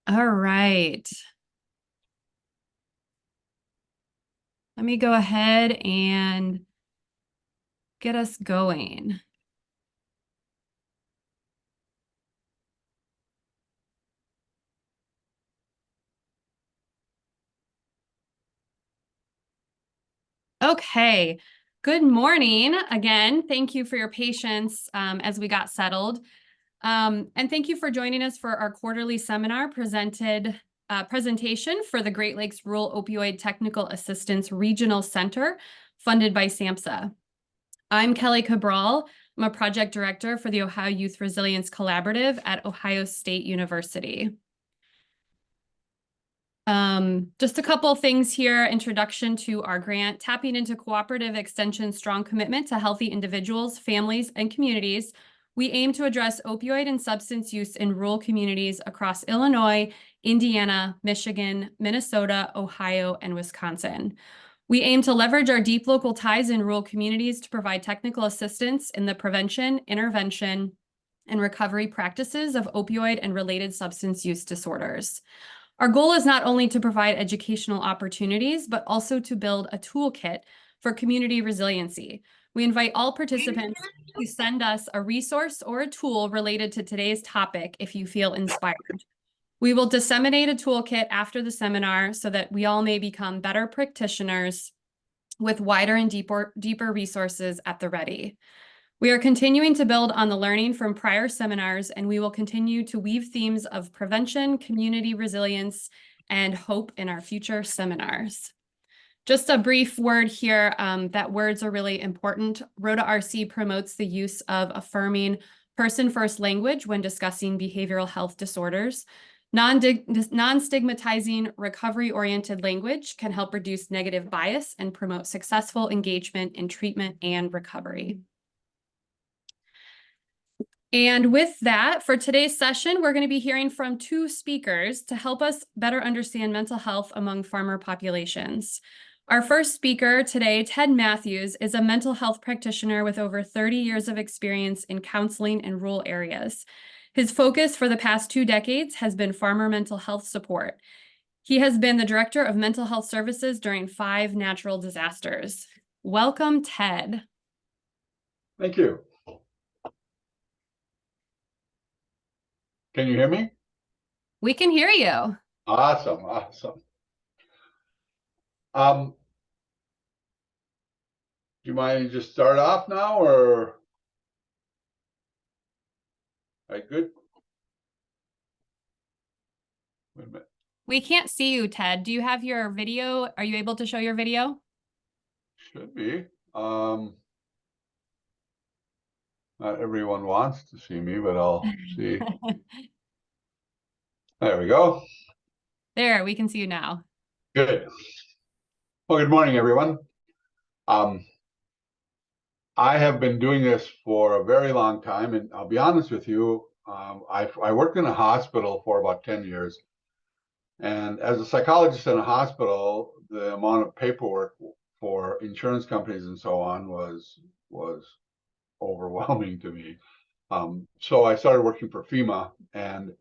All right. Let me go ahead and get us going. Okay. Good morning again. Thank you for your patience as we got settled. And thank you for joining us for our quarterly seminar presentation for the Great Lakes Rural Opioid Technical Assistance Regional Center, funded by SAMHSA. I'm Kelly Cabral. I'm a project director for the Ohio Youth Resilience Collaborative at Ohio State University. Just a couple things here. Introduction to our grant, tapping into cooperative extension's strong commitment to healthy individuals, families, and communities. We aim to address opioid and substance use in rural communities across Illinois, Indiana, Michigan, Minnesota, Ohio, and Wisconsin. We aim to leverage our deep local ties in rural communities to provide technical assistance in the prevention, intervention, and recovery practices of opioid and related substance use disorders. Our goal is not only to provide educational opportunities, but also to build a toolkit for community resiliency. We invite all participants to send us a resource or a tool related to today's topic if you feel inspired. We will disseminate a toolkit after the seminar so that we all may become better practitioners with wider and deeper resources at the ready. We are continuing to build on the learning from prior seminars, and we will continue to weave themes of prevention, community resilience, and hope in our future seminars. Just a brief word here, that words are really important. ROTA-RC promotes the use of affirming person-first language when discussing behavioral health disorders. Non-stigmatizing, recovery-oriented language can help reduce negative bias and promote successful engagement in treatment and recovery. And with that, for today's session, we're going to be hearing from two speakers to help us better understand mental health among farmer populations. Our first speaker today, Ted Matthews, is a mental health practitioner with over 30 years of experience in counseling in rural areas. His focus for the past 2 decades has been farmer mental health support. He has been the director of mental health services during 5 natural disasters. Welcome, Ted. Thank you. Can you hear me? We can hear you. Awesome, awesome. Do you mind to just start off now, or? All right, good. Wait a minute. We can't see you, Ted. Do you have your video? Are you able to show your video? Should be. Not everyone wants to see me, but I'll see. There we go. There, we can see you now. Good. Well, good morning, everyone. I have been doing this for a very long time, and I'll be honest with you, I worked in a hospital for about 10 years. And as a psychologist in a hospital, the amount of paperwork for insurance companies and so on was overwhelming to me. So I started working for FEMA, and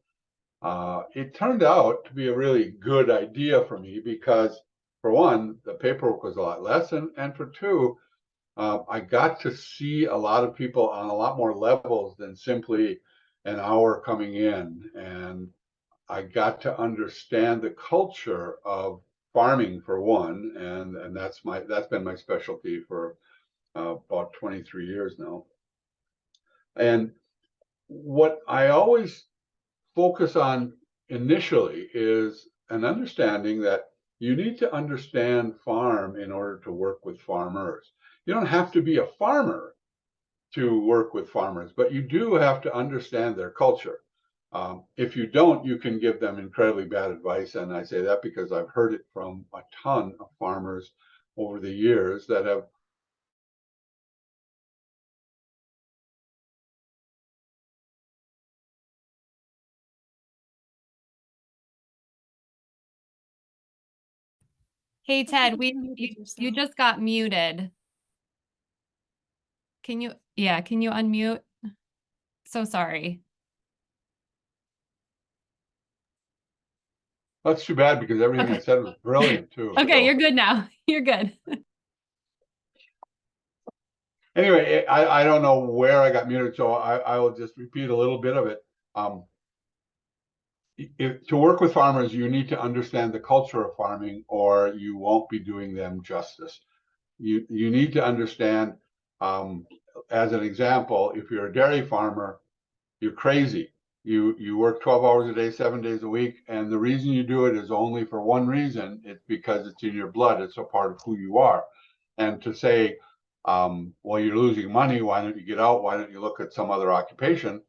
it turned out to be a really good idea for me because, for one, the paperwork was a lot less, and for two, I got to see a lot of people on a lot more levels than simply an hour coming in, and I got to understand the culture of farming for one, and that's been my specialty for about 23 years now. And what I always focus on initially is an understanding that you need to understand farm in order to work with farmers. You don't have to be a farmer to work with farmers, but you do have to understand their culture. If you don't, you can give them incredibly bad advice. And I say that because I've heard it from a ton of farmers over the years that have. Hey, Ted, you just got muted. Can you unmute? So sorry. That's too bad because everything I Okay. said was brilliant too. Okay, So you're good now. You're good. anyway, I don't know where I got muted, so I will just repeat a little bit of it. To work with farmers, you need to understand the culture of farming, or you won't be doing them justice. You need to understand, as an example, if you're a dairy farmer, you're crazy. You work 12 hours a day, 7 days a week, and the reason you do it is only for one reason. It's because it's in your blood. It's a part of who you are. And to say, well, you're losing money, why don't you get out? Why don't you look at some other occupation?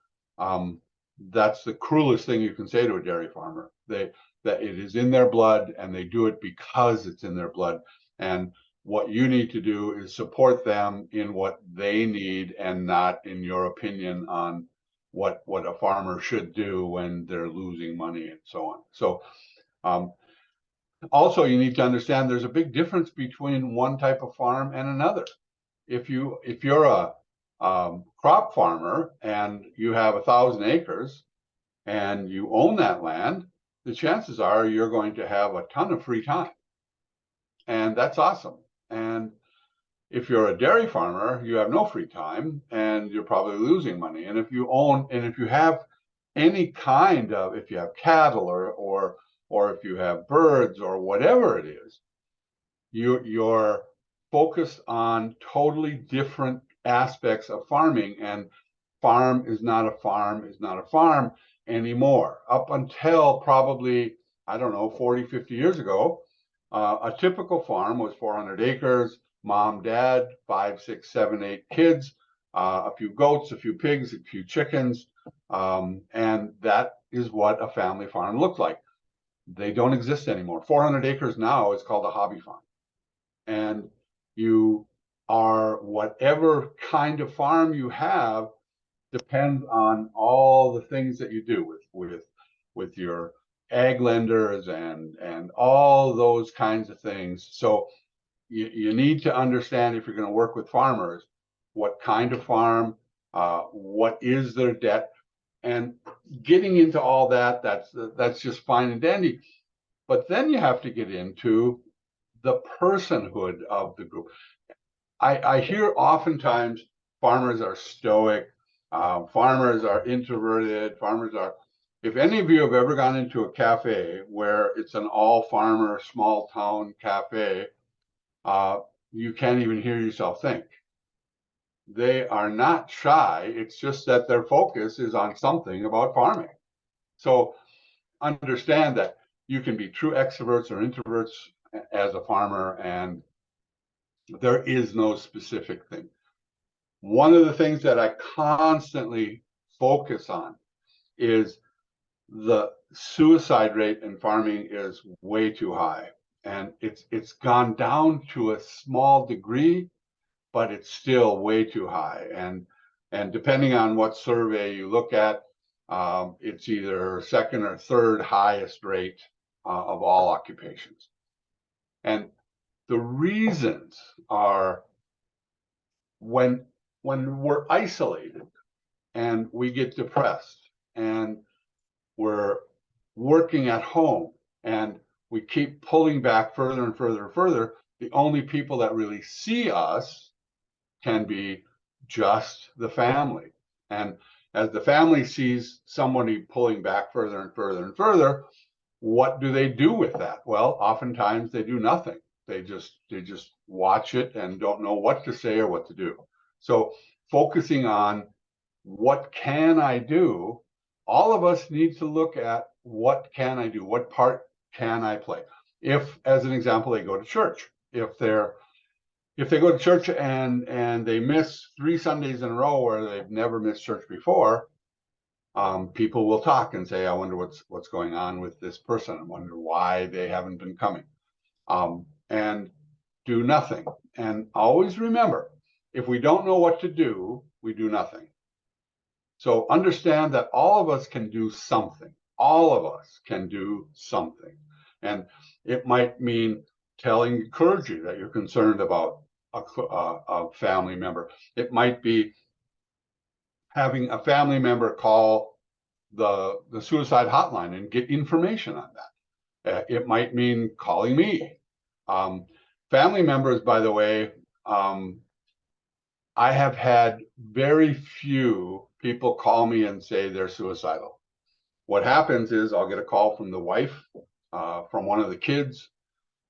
That's the cruelest thing you can say to a dairy farmer. That it is in their blood, and they do it because it's in their blood. And what you need to do is support them in what they need, and not in your opinion on what a farmer should do when they're losing money and so on. So also you need to understand there's a big difference between one type of farm and another. If you're a crop farmer and you have 1,000 acres and you own that land, the chances are you're going to have a ton of free time, and that's awesome. And if you're a dairy farmer, you have no free time and you're probably losing money. And if you have any kind of, if you have cattle or if you have birds or whatever it is, you're focused on totally different aspects of farming, and farm is not a farm anymore. Up until probably, I don't know, 40, 50 years ago, a typical farm was 400 acres, mom, dad, 5, 6, 7, 8 kids, a few goats, a few pigs, a few chickens. And that is what a family farm looked like. They don't exist anymore. 400 acres now is called a hobby farm. And you are, whatever kind of farm you have depends on all the things that you do with your ag lenders and all those kinds of things. So you need to understand, if you're going to work with farmers, what kind of farm, what is their debt, and getting into all that, that's just fine and dandy. But then you have to get into the personhood of the group. I hear oftentimes farmers are stoic, farmers are introverted, farmers are. If any of you have ever gone into a cafe where it's an all farmer, small town cafe, you can't even hear yourself think. They are not shy. It's just that their focus is on something about farming. So understand that you can be true extroverts or introverts as a farmer, and there is no specific thing. One of the things that I constantly focus on is the suicide rate in farming is way too high. And it's gone down to a small degree, but it's still way too high. And depending on what survey you look at, it's either second or third highest rate of all occupations. And the reasons are, when we're isolated and we get depressed and we're working at home and we keep pulling back further and further and further, the only people that really see us can be just the family. And as the family sees somebody pulling back further and further and further, what do they do with that? Well, oftentimes they do nothing. They just watch it and don't know what to say or what to do. So focusing on what can I do, all of us need to look at what can I do, what part can I play. If, as an example, they go to church, if they go to church and they miss 3 Sundays in a row where they've never missed church before, people will talk and say, I wonder what's going on with this person. I wonder why they haven't been coming. And do nothing. And always remember, if we don't know what to do, we do nothing. So understand that all of us can do something. All of us can do something. And it might mean telling clergy that you're concerned about a family member. It might be having a family member call the suicide hotline and get information on that. It might mean calling me. Family members, by the way, I have had very few people call me and say they're suicidal. What happens is I'll get a call from the wife, from one of the kids,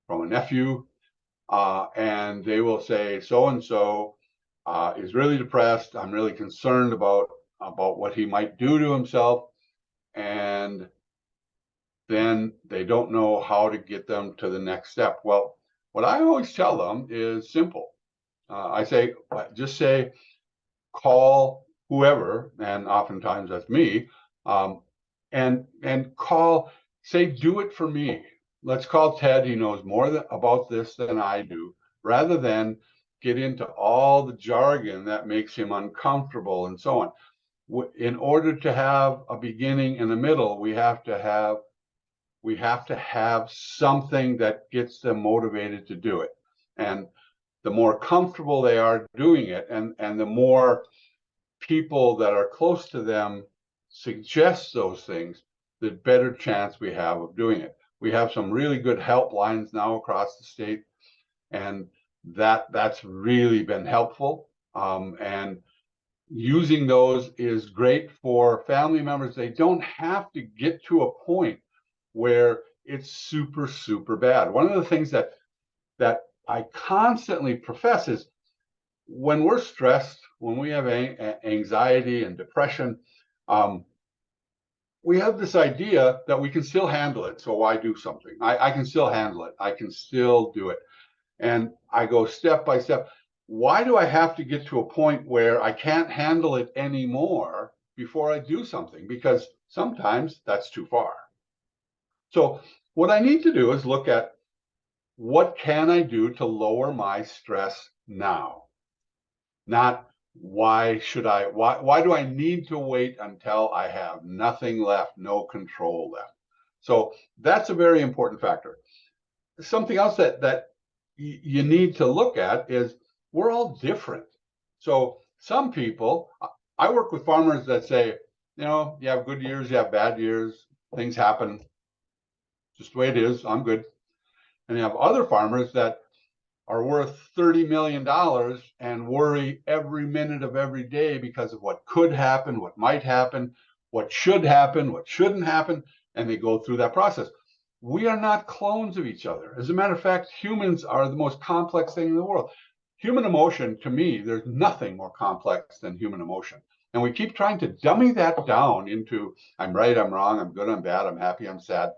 from a nephew, and they will say, so-and-so is really depressed. I'm really concerned about what he might do to himself. And then they don't know how to get them to the next step. Well, what I always tell them is simple. I say, just say, call whoever, and oftentimes that's me, and call, say, do it for me. Let's call Ted. He knows more about this than I do, rather than get into all the jargon that makes him uncomfortable and so on. In order to have a beginning and a middle, we have to have something that gets them motivated to do it. And the more comfortable they are doing it, and the more people that are close to them suggest those things, the better chance we have of doing it. We have some really good helplines now across the state, and that's really been helpful. And using those is great for family members. They don't have to get to a point where it's super, super bad. One of the things that I constantly profess is, when we're stressed, when we have anxiety and depression, we have this idea that we can still handle it. So why do something? I can still handle it. I can still do it. And I go step by step. Why do I have to get to a point where I can't handle it anymore before I do something? Because sometimes that's too far. So what I need to do is look at, what can I do to lower my stress now? Not why do I need to wait until I have nothing left, no control left? So that's a very important factor. Something else that you need to look at is, we're all different. So some people, I work with farmers that say, you have good years, you have bad years, things happen, just the way it is, I'm good. And you have other farmers that are worth $30 million and worry every minute of every day because of what could happen, what might happen, what should happen, what shouldn't happen, and they go through that process. We are not clones of each other. As a matter of fact, humans are the most complex thing in the world. Human emotion, to me, there's nothing more complex than human emotion. And we keep trying to dummy that down into, I'm right, I'm wrong, I'm good, I'm bad, I'm happy, I'm sad.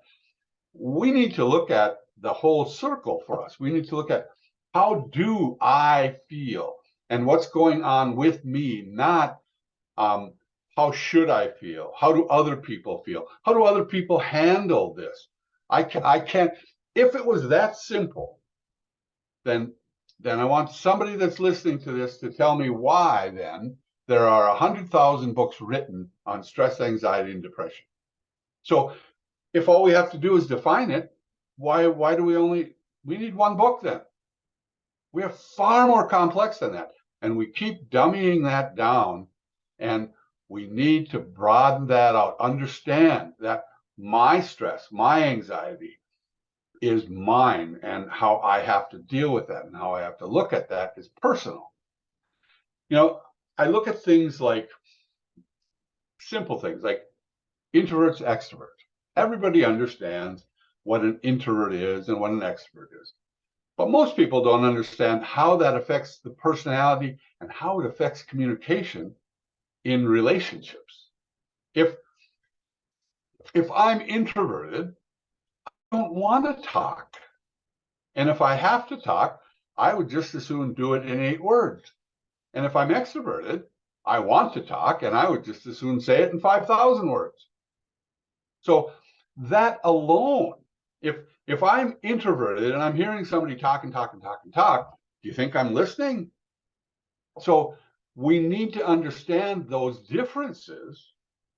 We need to look at the whole circle for us. We need to look at, how do I feel and what's going on with me, not how should I feel? How do other people feel? How do other people handle this? I can't, if it was that simple, then I want somebody that's listening to this to tell me why then there are 100,000 books written on stress, anxiety, and depression. So if all we have to do is define it, why do we need one book then? We are far more complex than that. And we keep dummying that down, and we need to broaden that out. Understand that my stress, my anxiety is mine, and how I have to deal with that and how I have to look at that is personal. I look at things like, simple things like introverts, extroverts. Everybody understands what an introvert is and what an extrovert is. But most people don't understand how that affects the personality and how it affects communication in relationships. If I'm introverted, I don't want to talk. And if I have to talk, I would just as soon do it in 8 words. And if I'm extroverted, I want to talk, and I would just as soon say it in 5,000 words. So that alone, if I'm introverted and I'm hearing somebody talk, do you think I'm listening? So we need to understand those differences,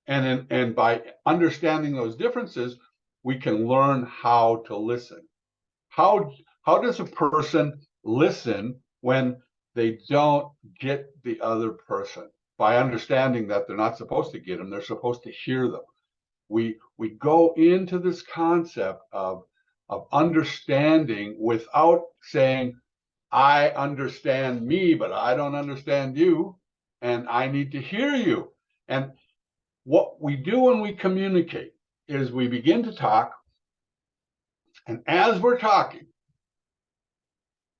and by understanding those differences, we can learn how to listen. How does a person listen when they don't get the other person? By understanding that they're not supposed to get them, they're supposed to hear them. We go into this concept of of understanding without saying, I understand me, but I don't understand you, and I need to hear you. And what we do when we communicate is we begin to talk, and as we're talking,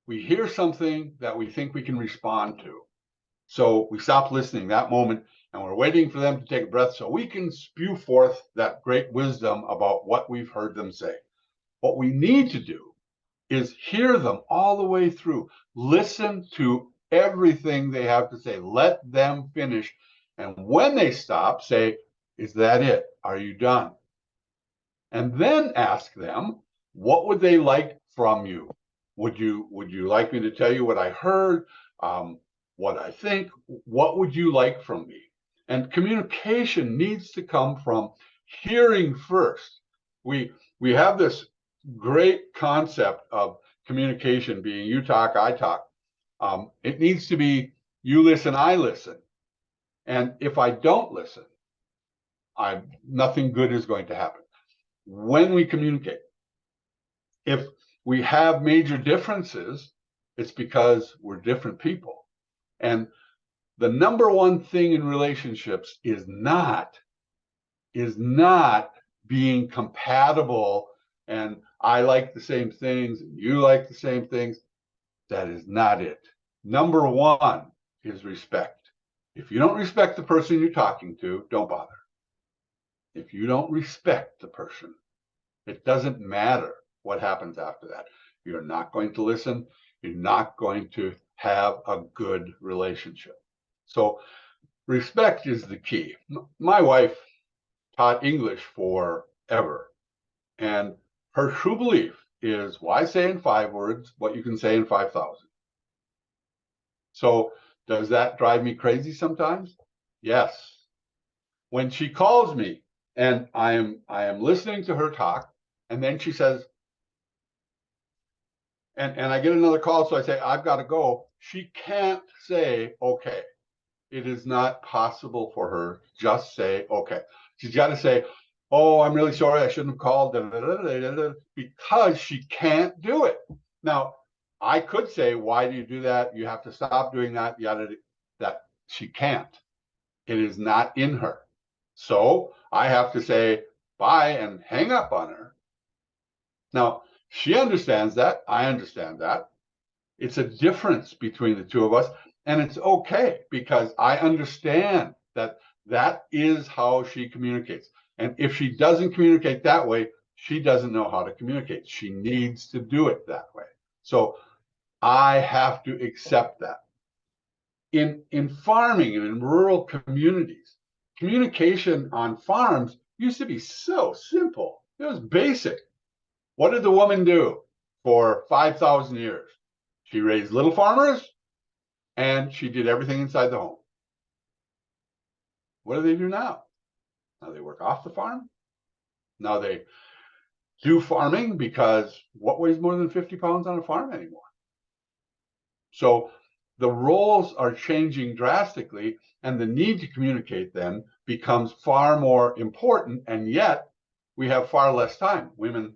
we hear something that we think we can respond to. So we stop listening that moment, and we're waiting for them to take a breath so we can spew forth that great wisdom about what we've heard them say. What we need to do is hear them all the way through. Listen to everything they have to say. Let them finish. And when they stop, say, is that it? Are you done? And then ask them, what would they like from you? Would you like me to tell you what I heard, what I think? What would you like from me? And communication needs to come from hearing first. We have this great concept of communication being you talk, I talk. It needs to be you listen, I listen. And if I don't listen, nothing good is going to happen. When we communicate, if we have major differences, it's because we're different people. And the number one thing in relationships is not being compatible and I like the same things and you like the same things. That is not it. Number one is respect. If you don't respect the person you're talking to, don't bother. If you don't respect the person, it doesn't matter what happens after that. You're not going to listen. You're not going to have a good relationship. So respect is the key. My wife taught English forever. And her true belief is why say in 5 words what you can say in 5,000? So does that drive me crazy sometimes? Yes. When she calls me and I am listening to her talk, and then she says, and I get another call, so I say, I've got to go. She can't say, okay. It is not possible for her to just say, okay. She's got to say, oh, I'm really sorry, I shouldn't have called, because she can't do it. Now, I could say, why do you do that? You have to stop doing that. That she can't. It is not in her. So I have to say bye and hang up on her. Now, she understands that. I understand that. It's a difference between the two of us. And it's okay because I understand that that is how she communicates. And if she doesn't communicate that way, she doesn't know how to communicate. She needs to do it that way. So I have to accept that. In farming and in rural communities, communication on farms used to be so simple. It was basic. What did the woman do for 5,000 years? She raised little farmers and she did everything inside the home. What do they do now? Now they work off the farm. Now they do farming because what weighs more than 50 pounds on a farm anymore? So the roles are changing drastically and the need to communicate then becomes far more important. And yet we have far less time. Women,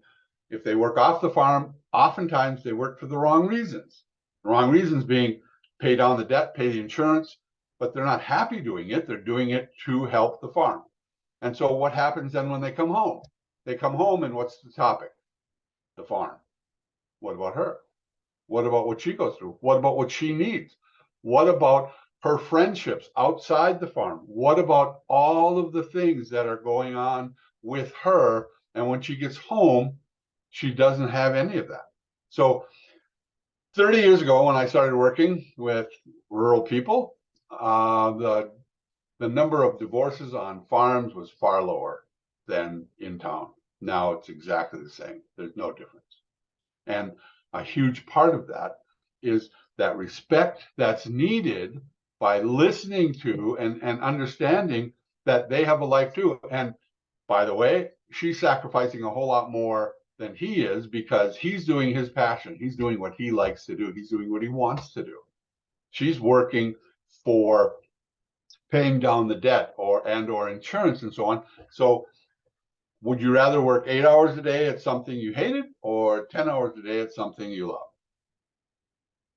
if they work off the farm, oftentimes they work for the wrong reasons. The wrong reasons being pay down the debt, pay the insurance, but they're not happy doing it. They're doing it to help the farm. And so what happens then when they come home? They come home and what's the topic? The farm. What about her? What about what she goes through? What about what she needs? What about her friendships outside the farm? What about all of the things that are going on with her? And when she gets home, she doesn't have any of that. So 30 years ago, when I started working with rural people, the number of divorces on farms was far lower than in town. Now it's exactly the same. There's no difference. And a huge part of that is that respect that's needed by listening to and understanding that they have a life too. And by the way, she's sacrificing a whole lot more than he is because he's doing his passion. He's doing what he likes to do. He's doing what he wants to do. She's working for paying down the debt or insurance and so on. So would you rather work 8 hours a day at something you hated or 10 hours a day at something you love?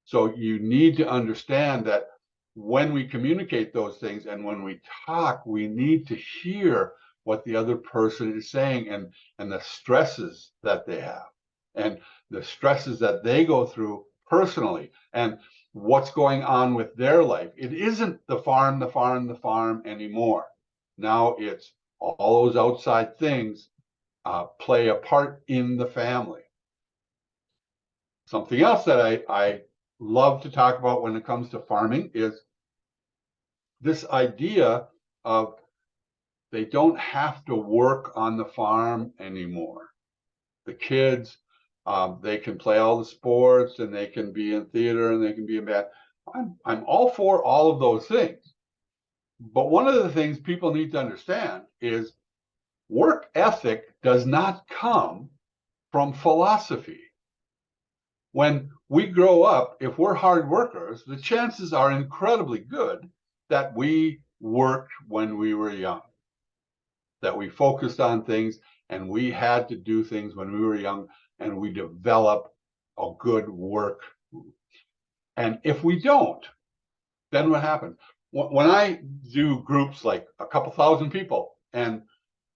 So you need to understand that when we communicate those things and when we talk, we need to hear what the other person is saying and the stresses that they have and the stresses that they go through personally and what's going on with their life. It isn't the farm anymore. Now it's all those outside things play a part in the family. Something else that I love to talk about when it comes to farming is this idea of they don't have to work on the farm anymore. The kids, they can play all the sports and they can be in theater and they can be in band. I'm all for all of those things. But one of the things people need to understand is work ethic does not come from philosophy. When we grow up, if we're hard workers, the chances are incredibly good that we worked when we were young, that we focused on things and we had to do things when we were young and we develop a good work. And if we don't, then what happens? When I do groups like a couple thousand people and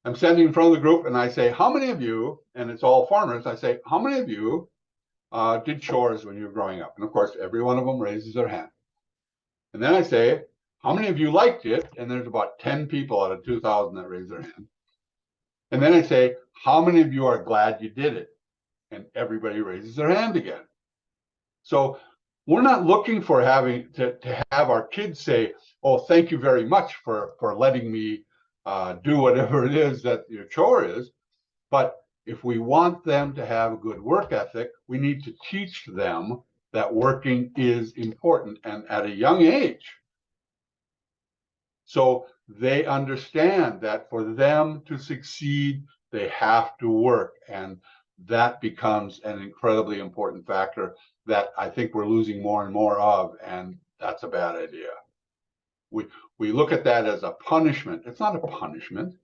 I'm standing in front of the group and I say, how many of you, and it's all farmers, I say, how many of you did chores when you were growing up? And of course, every one of them raises their hand. And then I say, how many of you liked it? And there's about 10 people out of 2,000 that raise their hand. And then I say, how many of you are glad you did it? And everybody raises their hand again. So we're not looking for having to have our kids say, oh, thank you very much for letting me do whatever it is that your chore is. But if we want them to have a good work ethic, we need to teach them that working is important and at a young age. So they understand that for them to succeed, they have to work. And that becomes an incredibly important factor that I think we're losing more and more of. And that's a bad idea. We look at that as a punishment. It's not a punishment.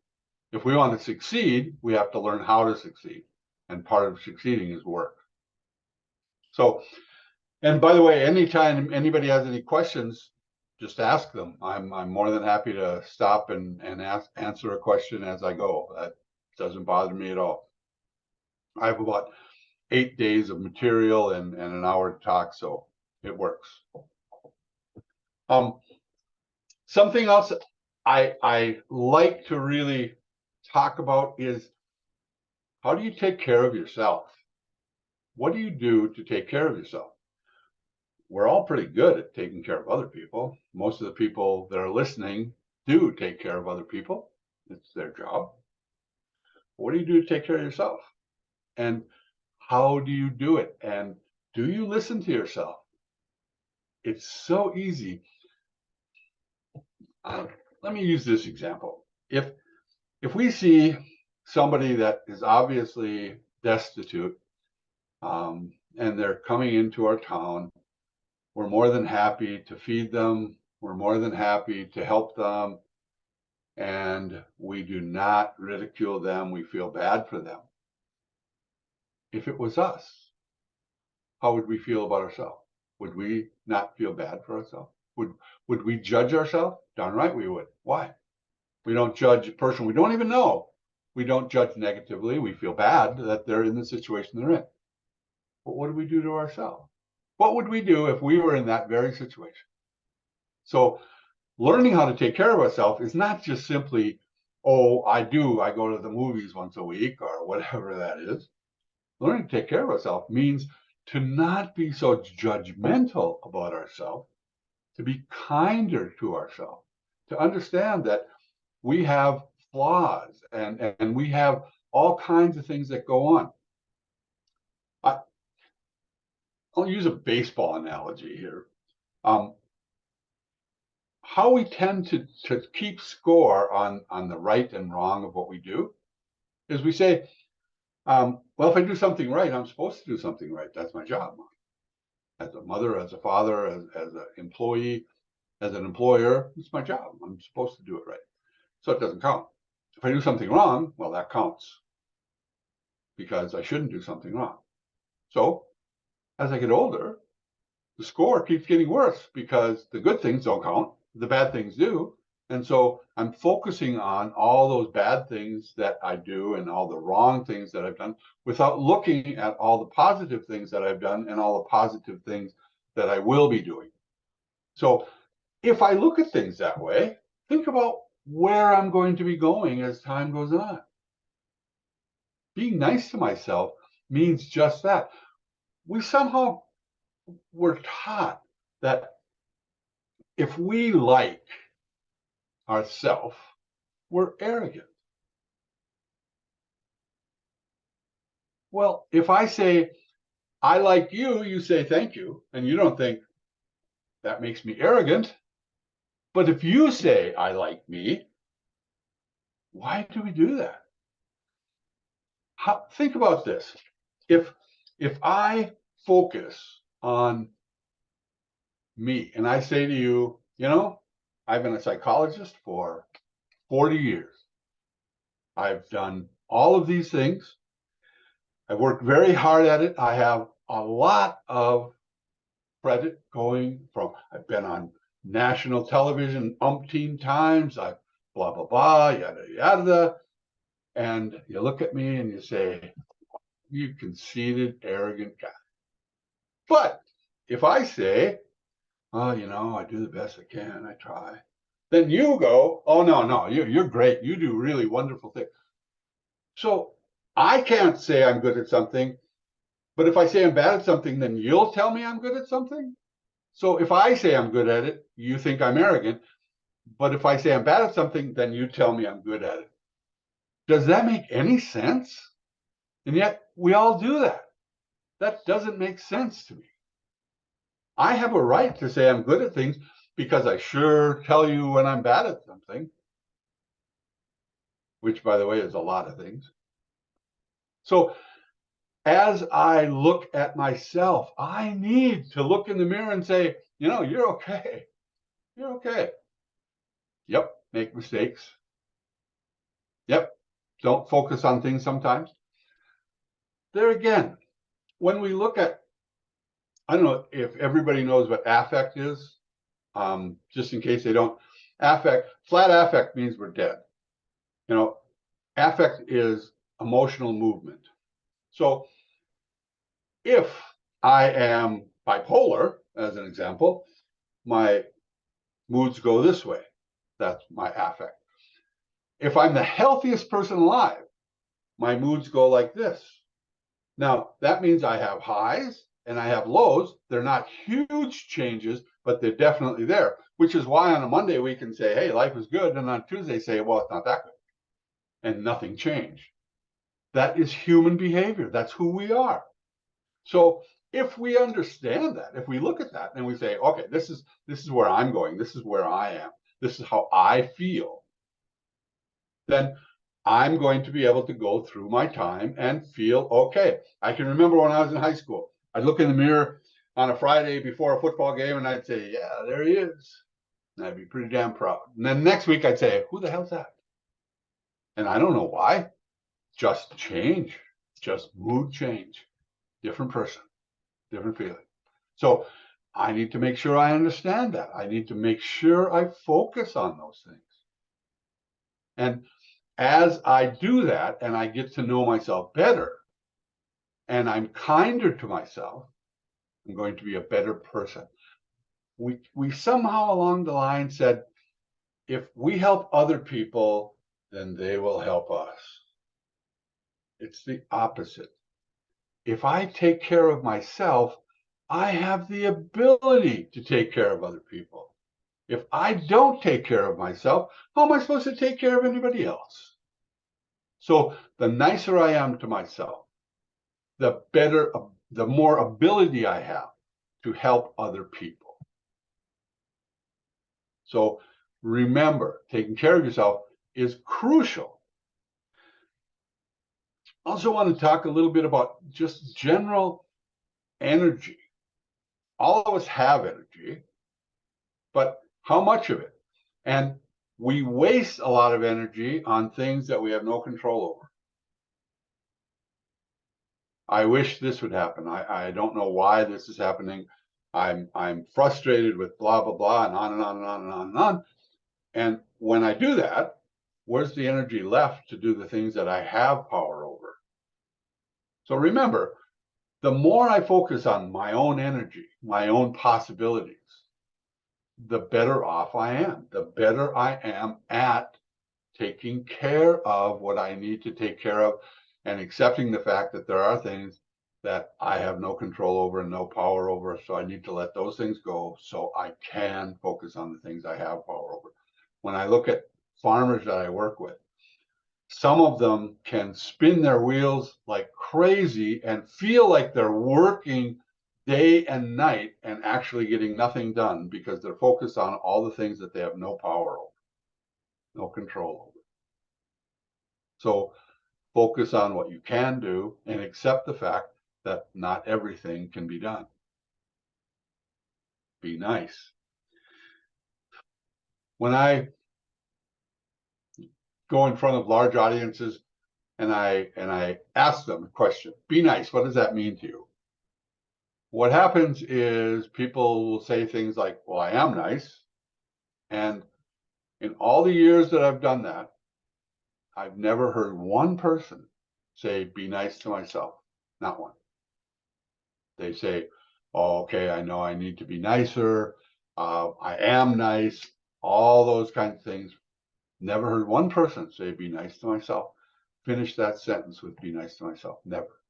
If we want to succeed, we have to learn how to succeed. And part of succeeding is work. So, and by the way, anytime anybody has any questions, just ask them. I'm more than happy to stop and answer a question as I go. That doesn't bother me at all. I have about 8 days of material and an hour to talk, so it works. Something else I like to really talk about is how do you take care of yourself? What do you do to take care of yourself? We're all pretty good at taking care of other people. Most of the people that are listening do take care of other people. It's their job. What do you do to take care of yourself? And how do you do it? And do you listen to yourself? It's so easy. Let me use this example. If we see somebody that is obviously destitute and they're coming into our town, we're more than happy to feed them. We're more than happy to help them. And we do not ridicule them. We feel bad for them. If it was us, how would we feel about ourselves? Would we not feel bad for ourselves? Would we judge ourselves? Darn right we would. Why? We don't judge a person we don't even know. We don't judge negatively. We feel bad that they're in the situation they're in. But what do we do to ourselves? What would we do if we were in that very situation? So learning how to take care of ourselves is not just simply, oh, I go to the movies once a week or whatever that is. Learning to take care of ourselves means to not be so judgmental about ourselves, to be kinder to ourselves, to understand that we have flaws and we have all kinds of things that go on. I'll use a baseball analogy here. How we tend to keep score on the right and wrong of what we do is we say, well, if I do something right, I'm supposed to do something right. That's my job. As a mother, as a father, as an employee, as an employer, it's my job. I'm supposed to do it right. So it doesn't count. If I do something wrong, well, that counts because I shouldn't do something wrong. So as I get older, the score keeps getting worse because the good things don't count, the bad things do. And so I'm focusing on all those bad things that I do and all the wrong things that I've done without looking at all the positive things that I've done and all the positive things that I will be doing. So if I look at things that way, think about where I'm going to be going as time goes on. Being nice to myself means just that. We somehow were taught that if we like ourselves, we're arrogant. Well, if I say, I like you, you say thank you, and you don't think that makes me arrogant. But if you say, I like me, why do we do that? Think about this. If I focus on me and I say to you, you know, I've been a psychologist for 40 years. I've done all of these things. I've worked very hard at it. I have a lot of credit going from, I've been on national television umpteen times. I've blah, blah, blah, yada, yada. And you look at me and you say, you conceited, arrogant guy. But if I say, oh, you know, I do the best I can, I try, then you go, oh, no, you're great. You do really wonderful things. So I can't say I'm good at something, but if I say I'm bad at something, then you'll tell me I'm good at something. So if I say I'm good at it, you think I'm arrogant. But if I say I'm bad at something, then you tell me I'm good at it. Does that make any sense? And yet we all do that. That doesn't make sense to me. I have a right to say I'm good at things because I sure tell you when I'm bad at something, which, by the way, is a lot of things. So as I look at myself, I need to look in the mirror and say, you know, you're okay. You're okay. Yep, make mistakes. Yep, don't focus on things sometimes. There again, when we look at, I don't know if everybody knows what affect is, just in case they don't. Affect, flat affect means we're dead. You know, affect is emotional movement. So if I am bipolar, as an example, my moods go this way. That's my affect. If I'm the healthiest person alive, my moods go like this. Now, that means I have highs and I have lows. They're not huge changes, but they're definitely there, which is why on a Monday we can say, hey, life is good. And on Tuesday say, well, it's not that good. And nothing changed. That is human behavior. That's who we are. So if we understand that, if we look at that and we say, okay, this is where I'm going, this is where I am, this is how I feel, then I'm going to be able to go through my time and feel okay. I can remember when I was in high school, I'd look in the mirror on a Friday before a football game and I'd say, yeah, there he is. And I'd be pretty damn proud. And then next week I'd say, who the hell's that? And I don't know why. Just change, just mood change, different person, different feeling. So I need to make sure I understand that. I need to make sure I focus on those things. And as I do that and I get to know myself better and I'm kinder to myself, I'm going to be a better person. We somehow along the line said, if we help other people, then they will help us. It's the opposite. If I take care of myself, I have the ability to take care of other people. If I don't take care of myself, how am I supposed to take care of anybody else? So the nicer I am to myself, the better, the more ability I have to help other people. So remember, taking care of yourself is crucial. I also want to talk a little bit about just general energy. All of us have energy, but how much of it? And we waste a lot of energy on things that we have no control over. I wish this would happen. I don't know why this is happening. I'm frustrated with blah, blah, blah, and on and on and on and on and on. And when I do that, where's the energy left to do the things that I have power over? So remember, the more I focus on my own energy, my own possibilities, the better off I am, the better I am at taking care of what I need to take care of and accepting the fact that there are things that I have no control over and no power over. So I need to let those things go so I can focus on the things I have power over. When I look at farmers that I work with, some of them can spin their wheels like crazy and feel like they're working day and night and actually getting nothing done because they're focused on all the things that they have no power over, no control over. So focus on what you can do and accept the fact that not everything can be done. Be nice. When I go in front of large audiences and I ask them a question, be nice, what does that mean to you? What happens is people will say things like, well, I am nice. And in all the years that I've done that, I've never heard one person say, be nice to myself. Not one. They say, oh, okay, I know I need to be nicer. I am nice. All those kinds of things. Never heard one person say, be nice to myself. Finish that sentence with be nice to myself. Never.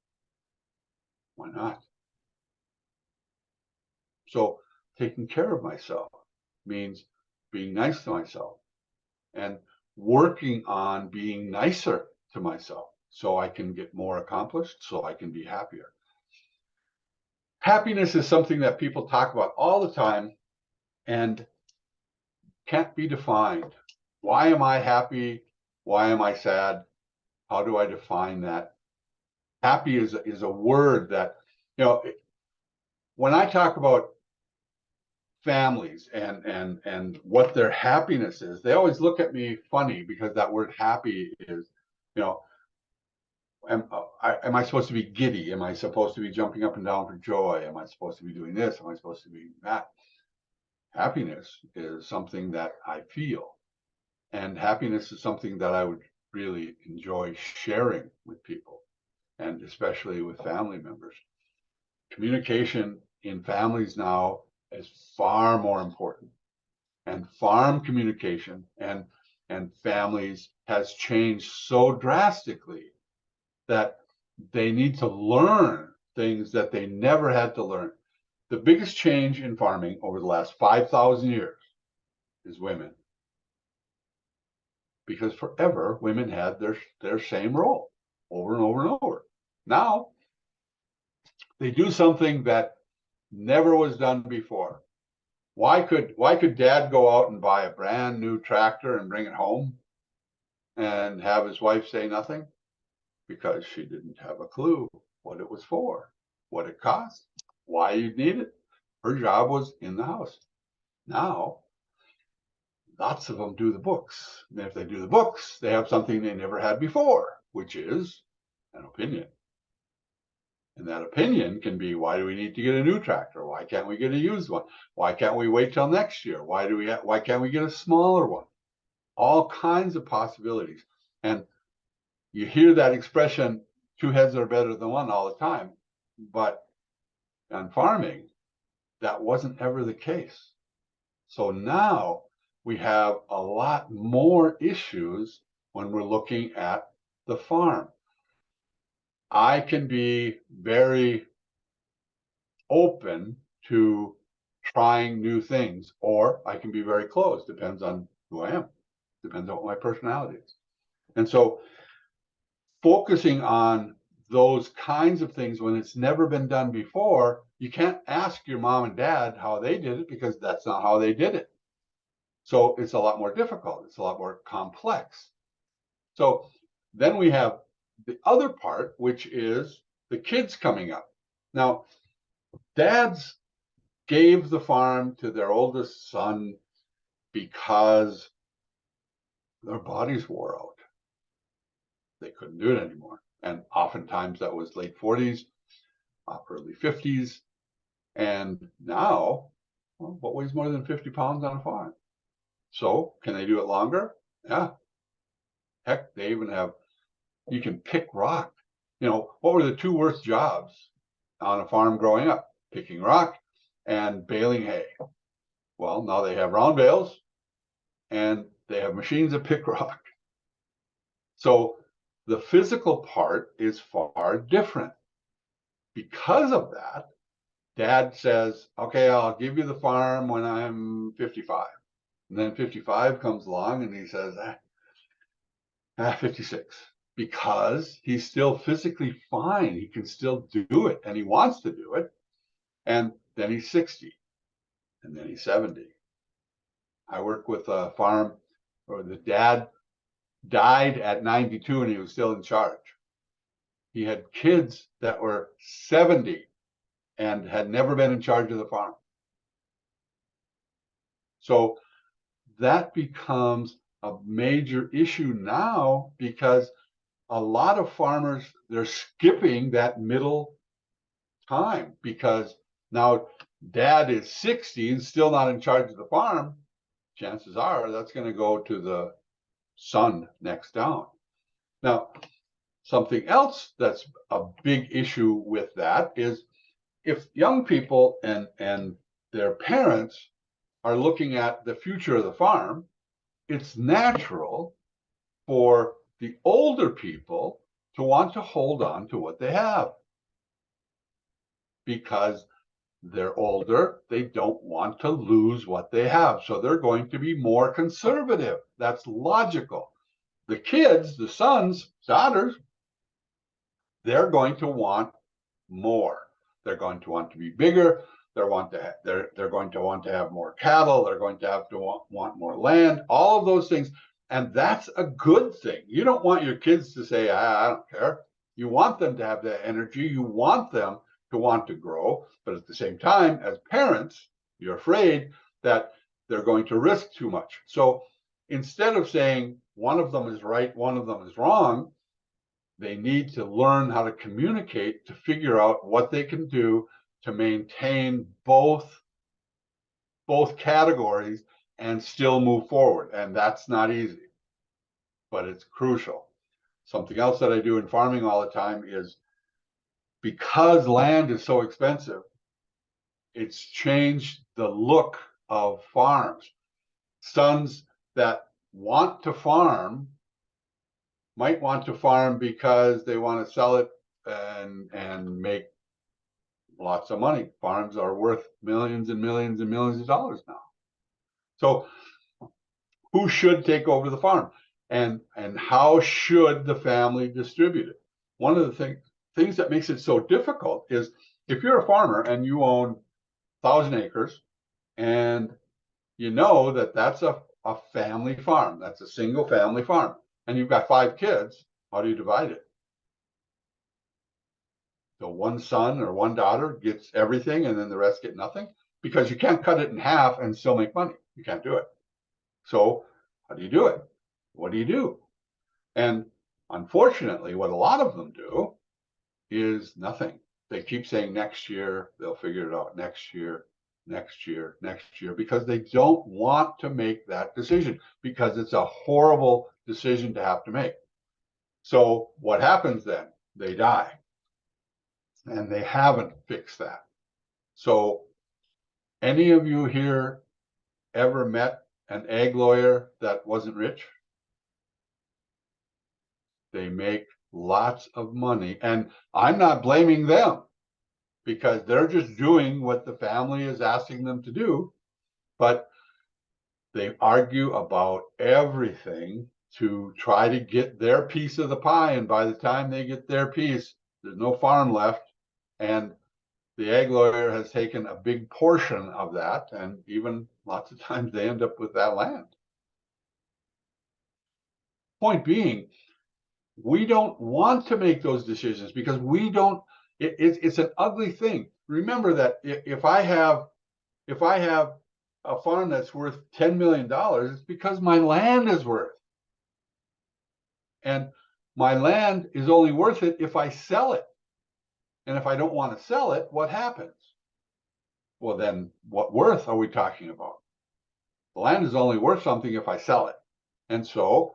Why not? So taking care of myself means being nice to myself and working on being nicer to myself so I can get more accomplished, so I can be happier. Happiness is something that people talk about all the time and can't be defined. Why am I happy? Why am I sad? How do I define that? Happy is a word that, when I talk about families and what their happiness is, they always look at me funny because that word happy is, am I supposed to be giddy? Am I supposed to be jumping up and down for joy? Am I supposed to be doing this? Am I supposed to be that? Happiness is something that I feel. And happiness is something that I would really enjoy sharing with people, and especially with family members. Communication in families now is far more important. And farm communication and families has changed so drastically that they need to learn things that they never had to learn. The biggest change in farming over the last 5,000 years is women. Because forever women had their same role over and over and over. Now they do something that never was done before. Why could dad go out and buy a brand new tractor and bring it home and have his wife say nothing? Because she didn't have a clue what it was for, what it cost, why you'd need it. Her job was in the house. Now, lots of them do the books. And if they do the books, they have something they never had before, which is an opinion. And that opinion can be, why do we need to get a new tractor? Why can't we get a used one? Why can't we wait till next year? Why can't we get a smaller one? All kinds of possibilities. And you hear that expression, two heads are better than one, all the time. But on farming, that wasn't ever the case. So now we have a lot more issues when we're looking at the farm. I can be very open to trying new things, or I can be very closed. Depends on who I am. Depends on what my personality is. And so focusing on those kinds of things when it's never been done before, you can't ask your mom and dad how they did it because that's not how they did it. So it's a lot more difficult. It's a lot more complex. So then we have the other part, which is the kids coming up. Now, dads gave the farm to their oldest son because their bodies wore out. They couldn't do it anymore. And oftentimes that was late 40s, early 50s. And now, well, what weighs more than 50 pounds on a farm? So can they do it longer? Yeah. Heck, they even have, you can pick rock. You know, what were the two worst jobs on a farm growing up? Picking rock and baling hay. Well, now they have round bales and they have machines that pick rock. So the physical part is far different. Because of that, Dad says, okay, I'll give you the farm when I'm 55. And then 55 comes along and he says, 56. Because he's still physically fine. He can still do it and he wants to do it. And then he's 60 and then he's 70. I work with a farm where the dad died at 92 and he was still in charge. He had kids that were 70 and had never been in charge of the farm. So that becomes a major issue now because a lot of farmers, they're skipping that middle time because now dad is 60 and still not in charge of the farm. Chances are that's going to go to the son next down. Now, something else that's a big issue with that is if young people and their parents are looking at the future of the farm, it's natural for the older people to want to hold on to what they have. Because they're older, they don't want to lose what they have. So they're going to be more conservative. That's logical. The kids, the sons, daughters, they're going to want more. They're going to want to be bigger. They're going to want to have more cattle. They're going to have to want more land, all of those things. And that's a good thing. You don't want your kids to say, I don't care. You want them to have that energy. You want them to want to grow. But at the same time, as parents, you're afraid that they're going to risk too much. So instead of saying one of them is right, one of them is wrong, they need to learn how to communicate to figure out what they can do to maintain both categories and still move forward. And that's not easy, but it's crucial. Something else that I do in farming all the time is because land is so expensive, it's changed the look of farms. Sons that want to farm might want to farm because they want to sell it and make lots of money. Farms are worth millions and millions and millions of dollars now. So who should take over the farm and how should the family distribute it? One of the things that makes it so difficult is if you're a farmer and you own 1,000 acres and you know that that's a family farm, that's a single family farm, and you've got 5 kids, how do you divide it? So one son or one daughter gets everything and then the rest get nothing? Because you can't cut it in half and still make money. You can't do it. So how do you do it? What do you do? And unfortunately, what a lot of them do is nothing. They keep saying next year, they'll figure it out next year, next year, next year, because they don't want to make that decision because it's a horrible decision to have to make. So what happens then? They die. And they haven't fixed that. So any of you here ever met an ag lawyer that wasn't rich? They make lots of money. And I'm not blaming them because they're just doing what the family is asking them to do. But they argue about everything to try to get their piece of the pie. And by the time they get their piece, there's no farm left. And the ag lawyer has taken a big portion of that. And even lots of times they end up with that land. Point being, we don't want to make those decisions because we don't, it's an ugly thing. Remember that if I have a farm that's worth $10 million, it's because my land is worth And my land is only worth it if I sell it. And if I don't want to sell it, what happens? Well, then what worth are we talking about? The land is only worth something if I sell it. And so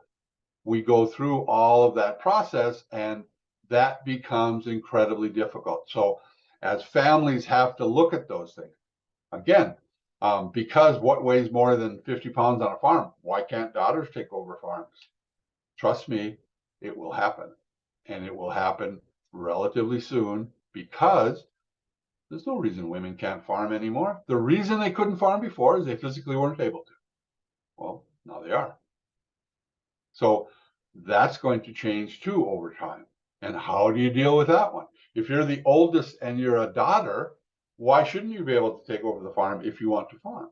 we go through all of that process, and that becomes incredibly difficult. So as families have to look at those things, again, because what weighs more than 50 pounds on a farm? Why can't daughters take over farms? Trust me, it will happen. And it will happen relatively soon, because there's no reason women can't farm anymore. The reason they couldn't farm before is they physically weren't able to. Well, now they are. So that's going to change too over time. And how do you deal with that one? If you're the oldest and you're a daughter, why shouldn't you be able to take over the farm if you want to farm?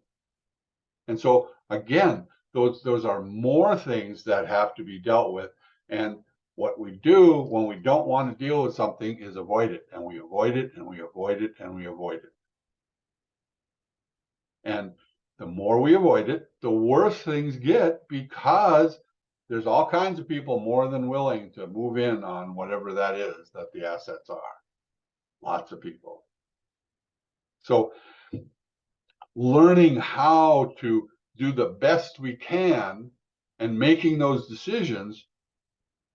And so again, those are more things that have to be dealt with. And what we do when we don't want to deal with something is avoid it, and we avoid it, and we avoid it, and we avoid it. And the more we avoid it, the worse things get, because there's all kinds of people more than willing to move in on whatever that is that the assets are. Lots of people. So learning how to do the best we can and making those decisions,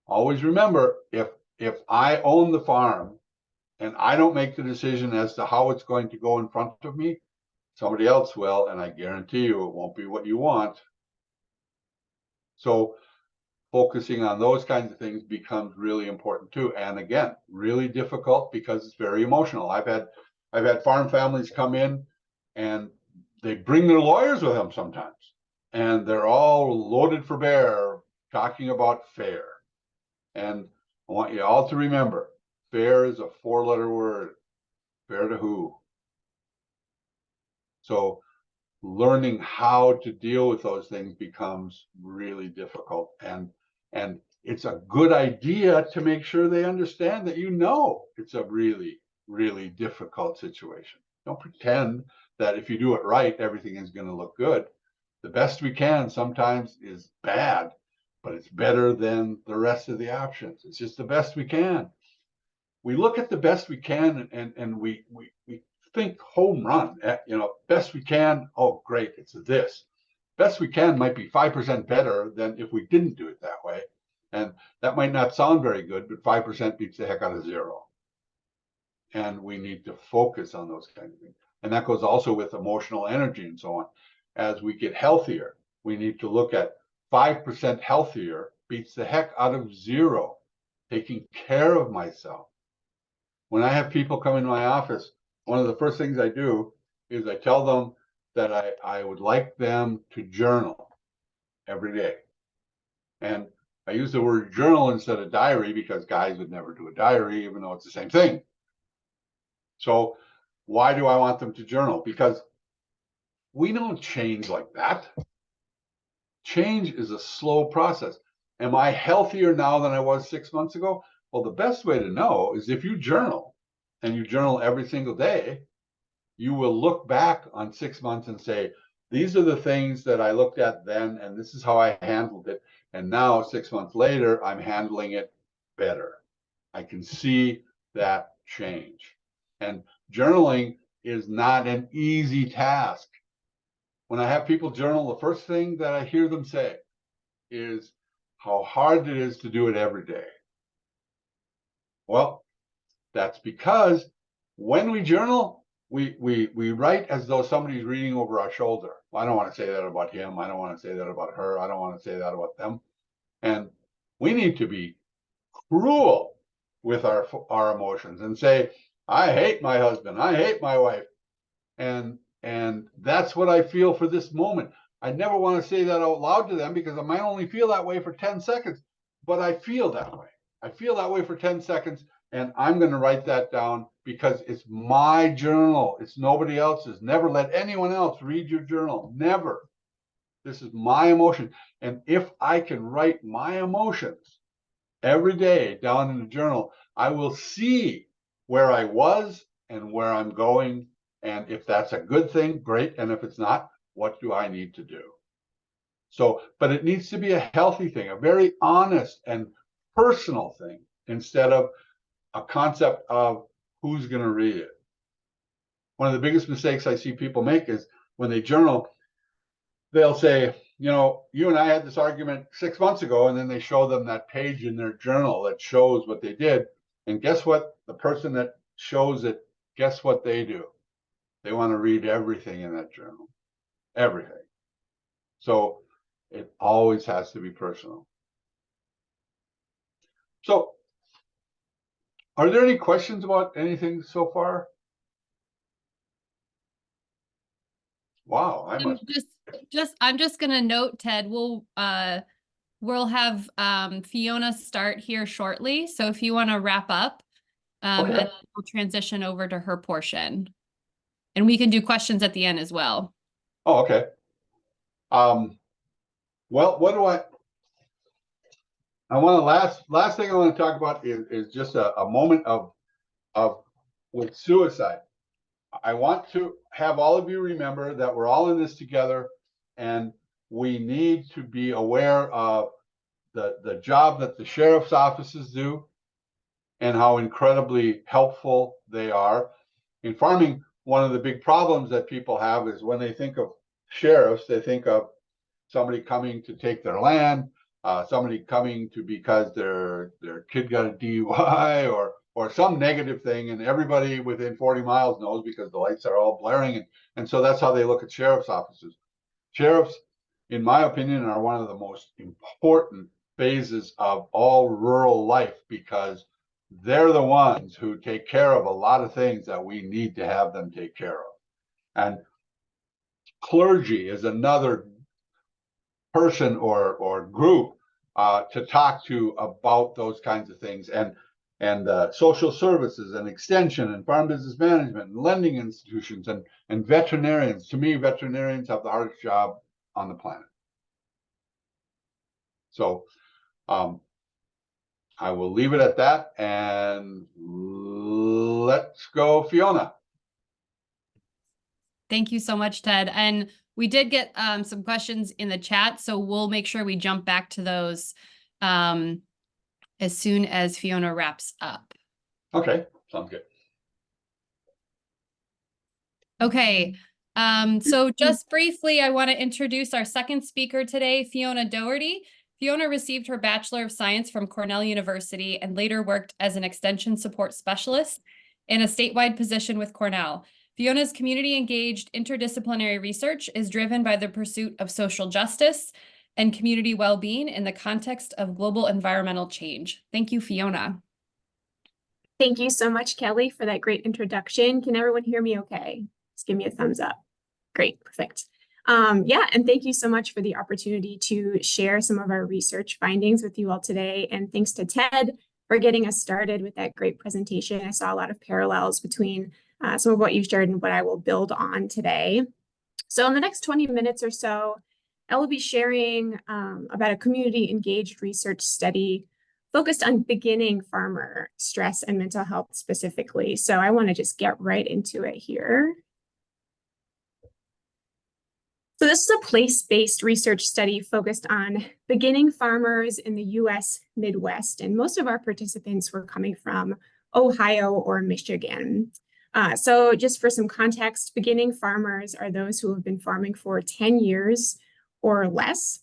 always remember, if I own the farm and I don't make the decision as to how it's going to go in front of me, somebody else will, and I guarantee you it won't be what you want. So focusing on those kinds of things becomes really important too. And again, really difficult because it's very emotional. I've had farm families come in and they bring their lawyers with them sometimes, and they're all loaded for bear talking about fair. And I want you all to remember, fair is a 4-letter word. Fair to who? So learning how to deal with those things becomes really difficult. And it's a good idea to make sure they understand that it's a really, really difficult situation. Don't pretend that if you do it right, everything is going to look good. The best we can sometimes is bad, but it's better than the rest of the options. It's just the best we can. We look at the best we can, and we think home run, best we can. Oh, great, it's this. Best we can might be 5% better than if we didn't do it that way. And that might not sound very good, but 5% beats the heck out of 0. And we need to focus on those kinds of things. And that goes also with emotional energy and so on. As we get healthier, we need to look at 5% healthier beats the heck out of 0. Taking care of myself. When I have people come in my office, one of the first things I do is I tell them that I would like them to journal every day. And I use the word journal instead of diary because guys would never do a diary, even though it's the same thing. So why do I want them to journal? Because we don't change like that. Change is a slow process. Am I healthier now than I was 6 months ago? Well, the best way to know is if you journal, and you journal every single day, you will look back on 6 months and say, these are the things that I looked at then, and this is how I handled it. And now 6 months later, I'm handling it better. I can see that change. And journaling is not an easy task. When I have people journal, the first thing that I hear them say is how hard it is to do it every day. Well, that's because when we journal, we write as though somebody's reading over our shoulder. Well, I don't want to say that about him. I don't want to say that about her. I don't want to say that about them. And we need to be cruel with our emotions and say, I hate my husband. I hate my wife. And that's what I feel for this moment. I never want to say that out loud to them because I might only feel that way for 10 seconds, but I feel that way. I feel that way for 10 seconds. And I'm going to write that down because it's my journal. It's nobody else's. Never let anyone else read your journal. Never. This is my emotion. And if I can write my emotions every day down in the journal, I will see where I was and where I'm going. And if that's a good thing, great. And if it's not, what do I need to do? So, but it needs to be a healthy thing, a very honest and personal thing instead of a concept of who's going to read it. One of the biggest mistakes I see people make is when they journal, they'll say, you know, you and I had this argument 6 months ago, and then they show them that page in their journal that shows what they did. And guess what? The person that shows it, guess what they do? They want to read everything in that journal, everything. So it always has to be personal. So are there any questions about anything so far? Wow, I must I'm just gonna note, Ted, we'll have Fiona start here shortly. So if you want to wrap up, Okay. and then we'll transition over to her portion. And we can do questions at the end as well. Oh, okay. Well, what do I want to last thing I want to talk about is just a moment of with suicide. I want to have all of you remember that we're all in this together, and we need to be aware of the job that the sheriff's offices do and how incredibly helpful they are. In farming, one of the big problems that people have is when they think of sheriffs, they think of somebody coming to take their land, somebody coming to because their kid got a DUI or some negative thing, and everybody within 40 miles knows because the lights are all blaring, and so that's how they look at sheriff's offices. Sheriffs, in my opinion, are one of the most important phases of all rural life because they're the ones who take care of a lot of things that we need to have them take care of. And clergy is another person or group to talk to about those kinds of things, and social services and extension and farm business management and lending institutions and veterinarians. To me, veterinarians have the hardest job on the planet. So I will leave it at that, and let's go, Fiona. Thank you so much, Ted. And we did get some questions in the chat, so we'll make sure we jump back to those as soon as Fiona wraps up. Okay, sounds good. Okay, so just briefly, I want to introduce our second speaker today, Fiona Doherty. Fiona received her Bachelor of Science from Cornell University and later worked as an extension support specialist in a statewide position with Cornell. Fiona's community-engaged interdisciplinary research is driven by the pursuit of social justice and community well-being in the context of global environmental change. Thank you, Fiona. Thank you so much, Kelly, for that great introduction. Can everyone hear me okay? Just give me a thumbs up. Great, perfect. Yeah, and thank you so much for the opportunity to share some of our research findings with you all today. And thanks to Ted for getting us started with that great presentation. I saw a lot of parallels between some of what you shared and what I will build on today. So in the next 20 minutes or so, I will be sharing about a community-engaged research study focused on beginning farmer stress and mental health specifically. So I want to just get right into it here. So this is a place-based research study focused on beginning farmers in the U.S. Midwest, and most of our participants were coming from Ohio or Michigan. So just for some context, beginning farmers are those who have been farming for 10 years or less.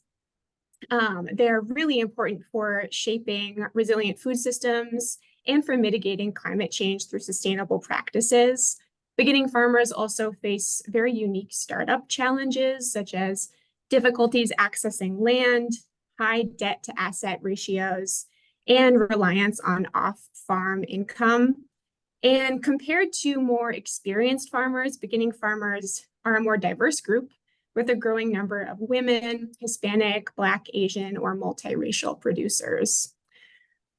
They're really important for shaping resilient food systems and for mitigating climate change through sustainable practices. Beginning farmers also face very unique startup challenges, such as difficulties accessing land, high debt to asset ratios, and reliance on off-farm income. And compared to more experienced farmers, beginning farmers are a more diverse group with a growing number of women, Hispanic, Black, Asian, or multiracial producers.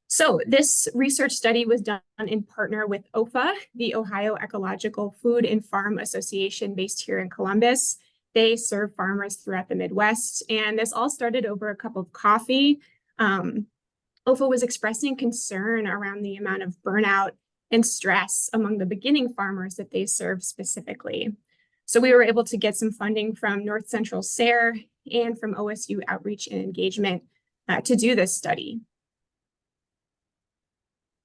So this research study was done in partner with OFA, the Ohio Ecological Food and Farm Association based here in Columbus. They serve farmers throughout the Midwest, and this all started over a cup of coffee. OFA was expressing concern around the amount of burnout and stress among the beginning farmers that they serve specifically. So we were able to get some funding from North Central SARE and from OSU Outreach and Engagement to do this study.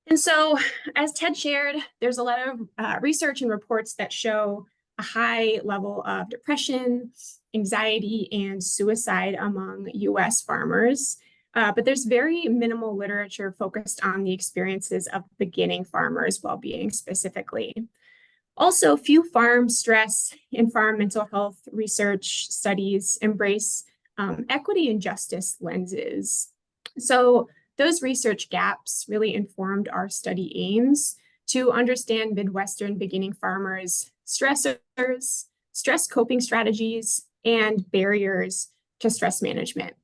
And so, as Ted shared, there's a lot of research and reports that show a high level of depression, anxiety, and suicide among US farmers. But there's very minimal literature focused on the experiences of beginning farmers' well-being specifically. Also, few farm stress and farm mental health research studies embrace equity and justice lenses. So those research gaps really informed our study aims to understand Midwestern beginning farmers' stressors, stress coping strategies, and barriers to stress management.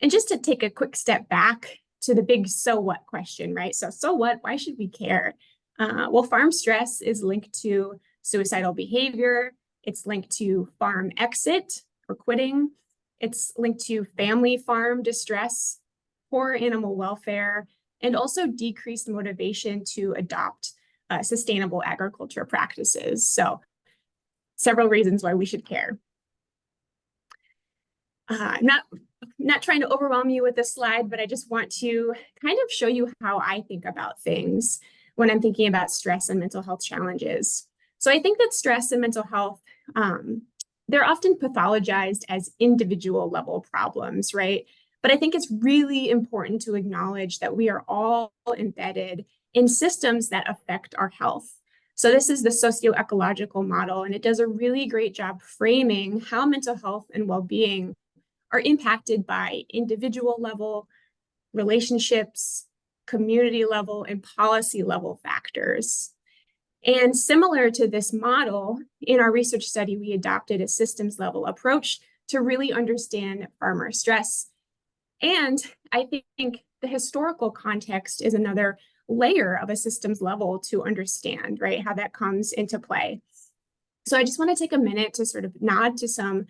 And just to take a quick step back to the big so what question, right? So what? Why should we care? Well, farm stress is linked to suicidal behavior. It's linked to farm exit or quitting. It's linked to family farm distress, poor animal welfare, and also decreased motivation to adopt sustainable agriculture practices. So several reasons why we should care. Not trying to overwhelm you with this slide, but I just want to kind of show you how I think about things when I'm thinking about stress and mental health challenges. So I think that stress and mental health, they're often pathologized as individual level problems, right? But I think it's really important to acknowledge that we are all embedded in systems that affect our health. So this is the socio-ecological model, and it does a really great job framing how mental health and well-being are impacted by individual level, relationships, community level, and policy level factors. And similar to this model, in our research study, we adopted a systems level approach to really understand farmer stress. And I think the historical context is another layer of a systems level to understand, right, how that comes into play. So I just want to take a minute to sort of nod to some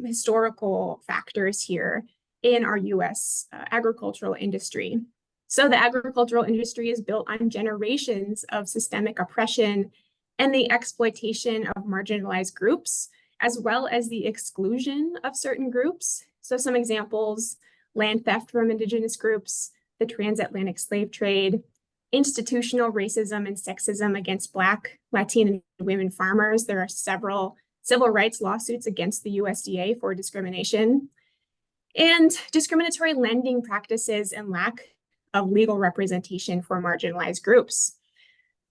historical factors here in our US agricultural industry. So the agricultural industry is built on generations of systemic oppression and the exploitation of marginalized groups, as well as the exclusion of certain groups. So some examples: land theft from indigenous groups, the transatlantic slave trade, institutional racism and sexism against Black, Latin, and women farmers. There are several civil rights lawsuits against the USDA for discrimination, and discriminatory lending practices and lack of legal representation for marginalized groups.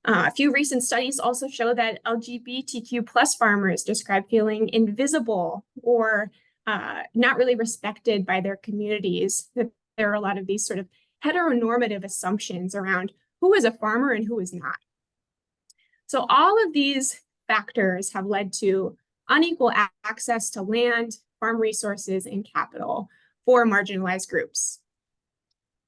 A few recent studies also show that LGBTQ+ farmers describe feeling invisible or not really respected by their communities. That there are a lot of these sort of heteronormative assumptions around who is a farmer and who is not. So all of these factors have led to unequal access to land, farm resources, and capital for marginalized groups.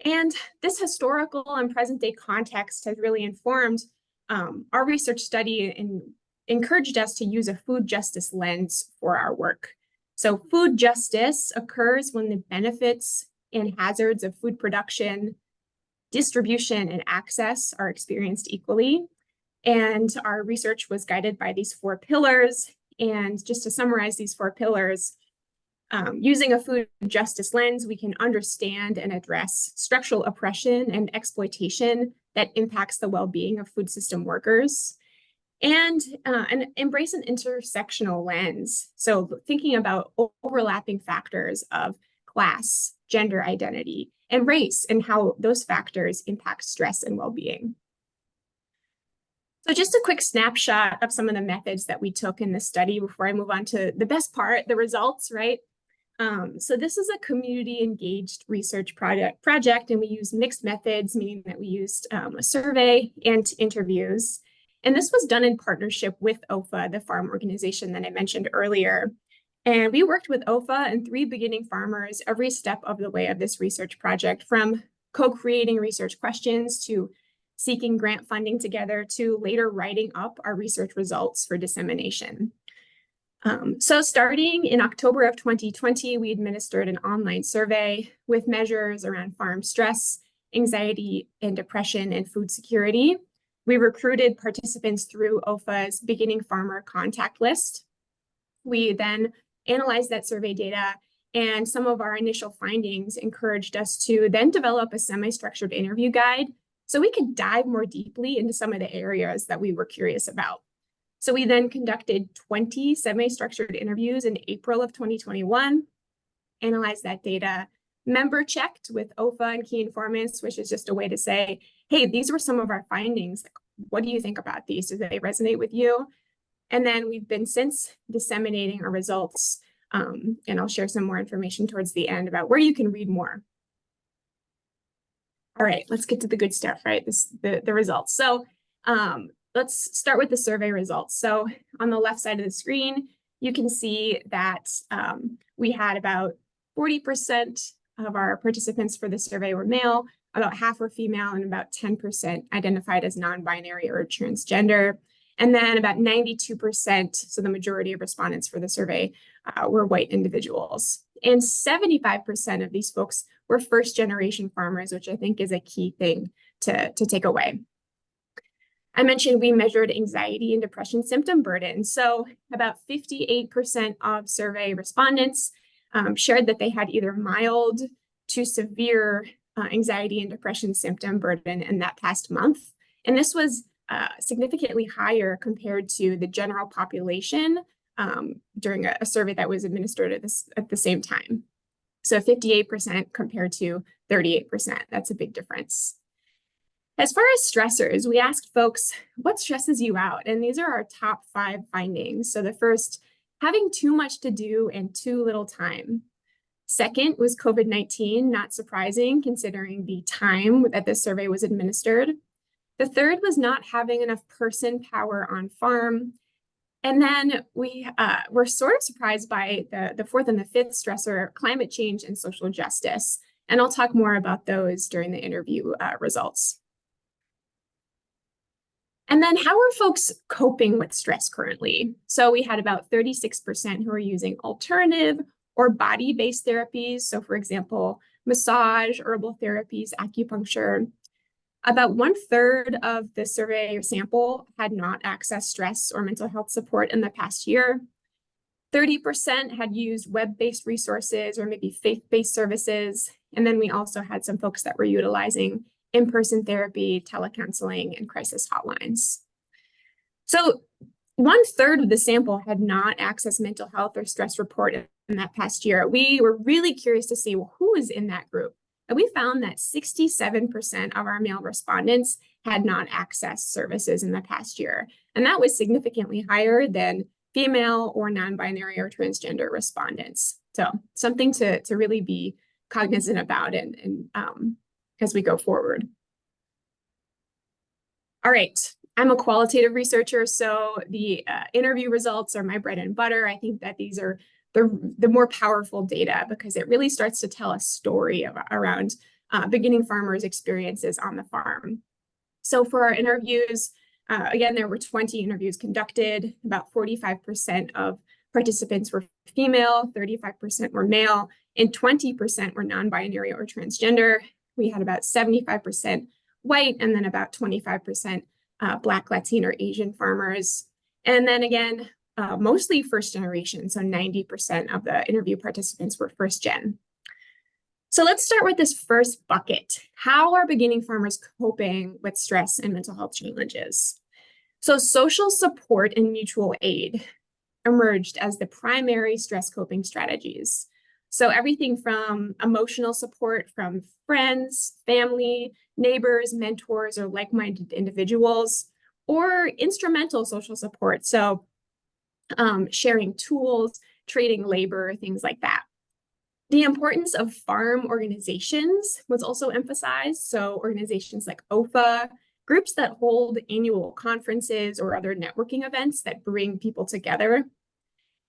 And this historical and present-day context has really informed our research study and encouraged us to use a food justice lens for our work. So food justice occurs when the benefits and hazards of food production, distribution, and access are experienced equally. And our research was guided by these 4 pillars. And just to summarize these 4 pillars, using a food justice lens, we can understand and address structural oppression and exploitation that impacts the well-being of food system workers, and embrace an intersectional lens. So thinking about overlapping factors of class, gender identity, and race, and how those factors impact stress and well-being. So just a quick snapshot of some of the methods that we took in this study before I move on to the best part, the results, right? So this is a community engaged research project, and we used mixed methods, meaning that we used a survey and interviews. And this was done in partnership with OFA, the farm organization that I mentioned earlier. And we worked with OFA and 3 beginning farmers every step of the way of this research project, from co-creating research questions to seeking grant funding together to later writing up our research results for dissemination. So starting in October of 2020, we administered an online survey with measures around farm stress, anxiety, and depression, and food security. We recruited participants through OFA's beginning farmer contact list. We then analyzed that survey data, and some of our initial findings encouraged us to then develop a semi-structured interview guide so we could dive more deeply into some of the areas that we were curious about. So we then conducted 20 semi-structured interviews in April of 2021, analyzed that data, member checked with OFA and key informants, which is just a way to say, hey, these were some of our findings. What do you think about these? Do they resonate with you? And then we've been since disseminating our results, and I'll share some more information towards the end about where you can read more. All right, let's get to the good stuff, right? The results. So let's start with the survey results. So on the left side of the screen, you can see that we had about 40% of our participants for the survey were male, about half were female, and about 10% identified as non-binary or transgender. And then about 92%, so the majority of respondents for the survey were white individuals. And 75% of these folks were first-generation farmers, which I think is a key thing to take away. I mentioned we measured anxiety and depression symptom burden. So about 58% of survey respondents shared that they had either mild to severe anxiety and depression symptom burden in that past month. And this was significantly higher compared to the general population during a survey that was administered at the same time. So 58% compared to 38%, that's a big difference. As far as stressors, we asked folks, what stresses you out? And these are our top 5 findings. So the first, having too much to do and too little time. Second was COVID-19, not surprising considering the time that this survey was administered. The third was not having enough person power on farm. And then we were sort of surprised by the fourth and the fifth stressor, climate change and social justice. And I'll talk more about those during the interview results. And then how are folks coping with stress currently? So we had about 36% who are using alternative or body-based therapies. So for example, massage, herbal therapies, acupuncture. About 1/3 of the survey sample had not accessed stress or mental health support in the past year. 30% had used web-based resources or maybe faith-based services. And then we also had some folks that were utilizing in-person therapy, telecounseling, and crisis hotlines. So 1/3 of the sample had not accessed mental health or stress report in that past year. We were really curious to see, well, who is in that group? And we found that 67% of our male respondents had not accessed services in the past year. And that was significantly higher than female or non-binary or transgender respondents. So something to really be cognizant about and as we go forward. All right, I'm a qualitative researcher, so the interview results are my bread and butter. I think that these are the more powerful data because it really starts to tell a story around beginning farmers' experiences on the farm. So for our interviews, again, there were 20 interviews conducted. About 45% of participants were female, 35% were male, and 20% were non-binary or transgender. We had about 75% white and then about 25% Black, Latin, or Asian farmers. And then again, mostly first generation, so 90% of the interview participants were first gen. So let's start with this first bucket. How are beginning farmers coping with stress and mental health challenges? So social support and mutual aid emerged as the primary stress coping strategies. So everything from emotional support from friends, family, neighbors, mentors, or like-minded individuals, or instrumental social support. So sharing tools, trading labor, things like that. The importance of farm organizations was also emphasized. So organizations like OFA, groups that hold annual conferences or other networking events that bring people together.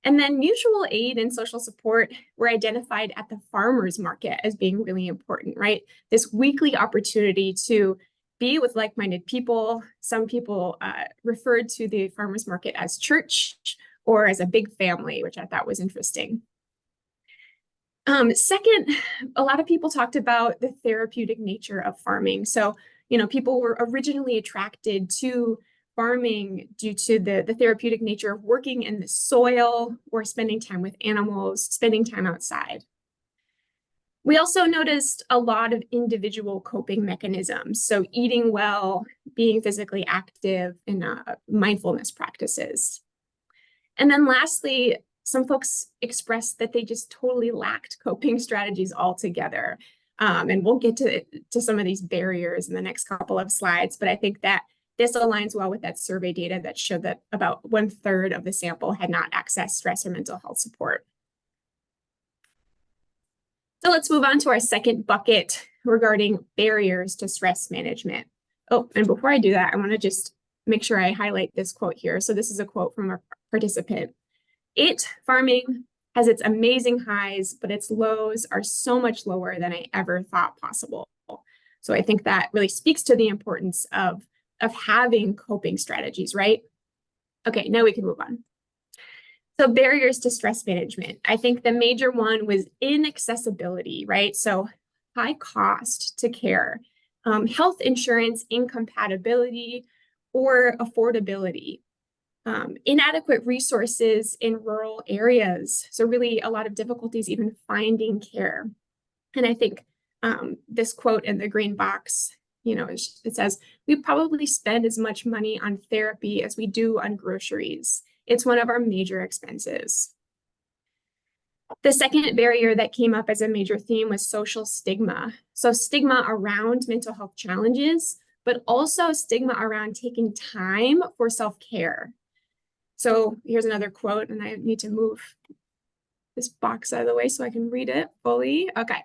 And then mutual aid and social support were identified at the farmers market as being really important, right? This weekly opportunity to be with like-minded people. Some people referred to the farmers market as church or as a big family, which I thought was interesting. Second, a lot of people talked about the therapeutic nature of farming. So, people were originally attracted to farming due to the therapeutic nature of working in the soil or spending time with animals, spending time outside. We also noticed a lot of individual coping mechanisms. So eating well, being physically active, and mindfulness practices. And then lastly, some folks expressed that they just totally lacked coping strategies altogether. And we'll get to some of these barriers in the next couple of slides, but I think that this aligns well with that survey data that showed that about 1/3 of the sample had not accessed stress or mental health support. So let's move on to our second bucket regarding barriers to stress management. Oh, and before I do that, I want to just make sure I highlight this quote here. So this is a quote from a participant. Farming has its amazing highs, but its lows are so much lower than I ever thought possible. So I think that really speaks to the importance of having coping strategies, right? Okay, now we can move on. So barriers to stress management. I think the major one was inaccessibility, right? So high cost to care, health insurance incompatibility or affordability, inadequate resources in rural areas. So really a lot of difficulties even finding care. And I think this quote in the green box, it says, we probably spend as much money on therapy as we do on groceries. It's one of our major expenses. The second barrier that came up as a major theme was social stigma. So stigma around mental health challenges, but also stigma around taking time for self-care. So here's another quote, and I need to move this box out of the way so I can read it fully. Okay.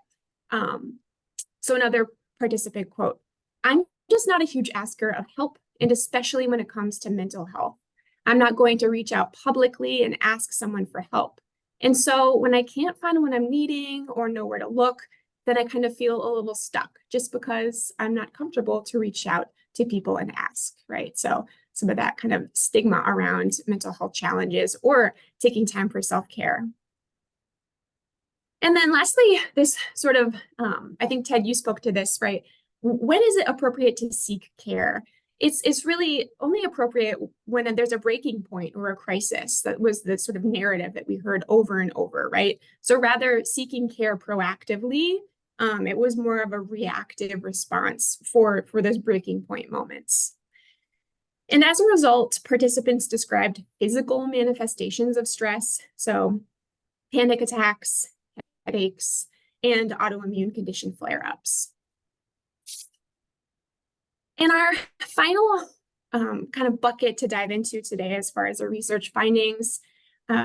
So another participant quote, I'm just not a huge asker of help, and especially when it comes to mental health. I'm not going to reach out publicly and ask someone for help. And so when I can't find what I'm needing or know where to look, then I kind of feel a little stuck just because I'm not comfortable to reach out to people and ask, right? So some of that kind of stigma around mental health challenges or taking time for self-care. And then lastly, this sort of, I think Ted, you spoke to this, right? When is it appropriate to seek care? It's really only appropriate when there's a breaking point or a crisis. That was the sort of narrative that we heard over and over, right? So rather seeking care proactively, it was more of a reactive response for those breaking point moments. And as a result, participants described physical manifestations of stress, so panic attacks, headaches, and autoimmune condition flare-ups. And our final kind of bucket to dive into today as far as the research findings